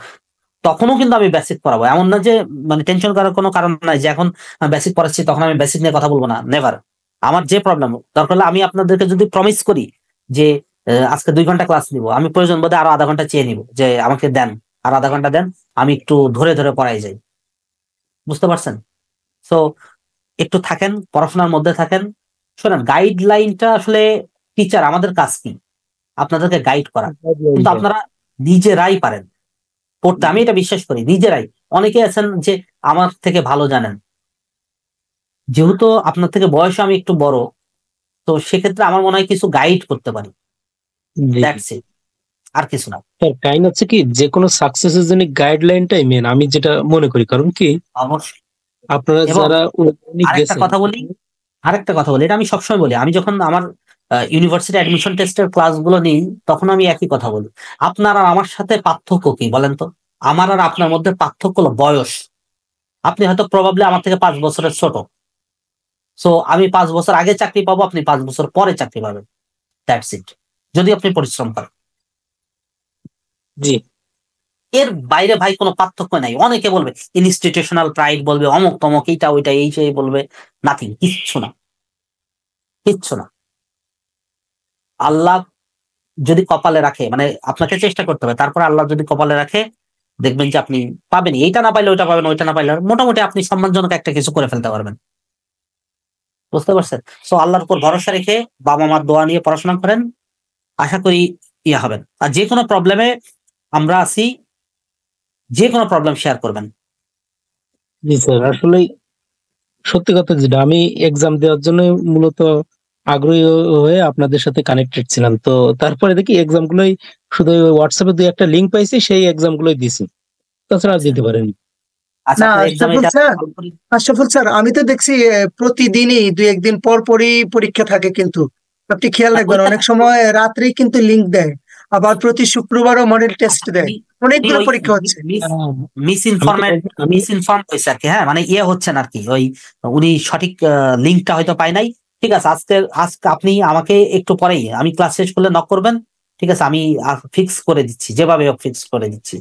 তখনও কিন্তু আমি বেসিক পড়াবো, এমন না যে মানে টেনশন করার কোনো কারণ নাই যে এখন বেসিক পড়াচ্ছি তখন আমি বেসিক নিয়ে কথা বলবো না, নেভার। আমার যে প্রবলেম, দরকার হলে আমি আপনাদেরকে যদি প্রমিস করি যে আজকে 2 ঘন্টা ক্লাস নিব, আমি প্রয়োজন বোধে আরো আধা ঘন্টা চেয়ে নিব, যে আমাকে দেন আর আধা ঘন্টা দেন, আমি একটু ধরে ধরে পড়াই যাই। বুঝতে পারছেন? সো একটু থাকেন, পড়াশোনার মধ্যে থাকেন। শোনেন, গাইডলাইনটা আসলে টিচার আমাদের কাজ কি? আপনাদেরকে গাইড করা, কিন্তু আপনারা নিজেরাই পারেন পড়তে। আমি এটা বিশ্বাস করি, নিজেরাই। অনেকে আছেন যে আমার থেকে ভালো জানেন, যেহেতু আপনার থেকে বয়সে আমি একটু বড়, তো সেক্ষেত্রে আমার মনে হয় কিছু গাইড করতে পারি, দ্যাটস ইট, আর কিছু না। কাইন্ড হচ্ছে কি, যে কোনো সাকসেসের জন্য গাইডলাইনটাই মেন, আমি যেটা মনে করি। কারণ কি, অবশ্যই। আপনারা যারা আরেকটা কথা বলি, এটা আমি সবসময় বলি। আমি যখন আমার ইউনিভার্সিটি অ্যাডমিশন টেস্টের ক্লাসগুলো নিই, তখন আমি একই কথা বলি। আপনার আর আমার সাথে পার্থক্য কি বলেন তো? আমার আর আপনার মধ্যে পার্থক্য হলো বয়স। আপনি হয়তো প্রবাবলি আমার থেকে 5 বছরের ছোট, সো আমি 5 বছর আগে চাকরি পাবো, আপনি 5 বছর পরে চাকরি পাবেন, দ্যাটস ইট, যদি আপনি পরিশ্রম করেন। জি, এর বাইরে ভাই কোনো পার্থক্য নাই। অনেকে বলবে ইনস্টিটিউশনাল প্রাইড, বলবে অমুক তমক, এইটা ওইটা এই সেই বলবে, নাথিং, কিচ্ছু না, কিচ্ছু না। আল্লাহ যদি কপালে রাখে, মানে আপনাকে চেষ্টা করতে হবে, তারপর আল্লাহ যদি কপালে রাখে, দেখবেন যে আপনি পাবেন। এইটা না পাইলে ওইটা পাবেন, ওইটা না পাইলে মোটামুটি আপনি সম্মানজনক একটা কিছু করে ফেলতে পারবেন। বুঝতে পারছেন? সো আল্লাহর উপর ভরসা রেখে বাবা মার দোয়া নিয়ে পড়াশোনা করেন, আশা করি ইয়া হবেন। আর যে কোনো প্রবলেমে আমরা আছি, যে কোনো প্রবলেম শেয়ার করবেন। জি স্যার, আসলে সত্যি কথা যেটা, আমি এক্সাম দেওয়ার জন্য মূলত আগ্রহী হয়ে আপনাদের সাথে কানেক্টেড ছিলাম। তো তারপরে দেখি এক্সাম গুলোই শুধু হোয়াটসঅ্যাপে 2-1টা লিঙ্ক পাইছি, সেই এক্সাম গুলোই দিছি, তাছাড়া আর দিতে পারেনি। না আশরাফুল স্যার, আমি তো দেখছি প্রতিদিনই 2-1 দিন পর পরই পরীক্ষা থাকে, কিন্তু আপনি খেয়াল রাখবেন অনেক সময় রাত্রেই কিন্তু লিঙ্ক দেয়, আবার প্রতি শুক্রবারও মডেল টেস্ট দেয়, অনেকগুলো পরীক্ষা হচ্ছে। মিসইনফর্ম হয়েছে আর কি। হ্যাঁ, মানে ইয়ে হচ্ছেন আর কি, ওই উনি সঠিক লিঙ্কটা হয়তো পায় নাই। ঠিক আছে, আজকে আপনি আমাকে একটু পরেই, আমি ক্লাস শেষ করলে নক করবেন, ঠিক আছে? আমি ফিক্স করে দিচ্ছি, যেভাবে ফিক্স করে দিচ্ছি।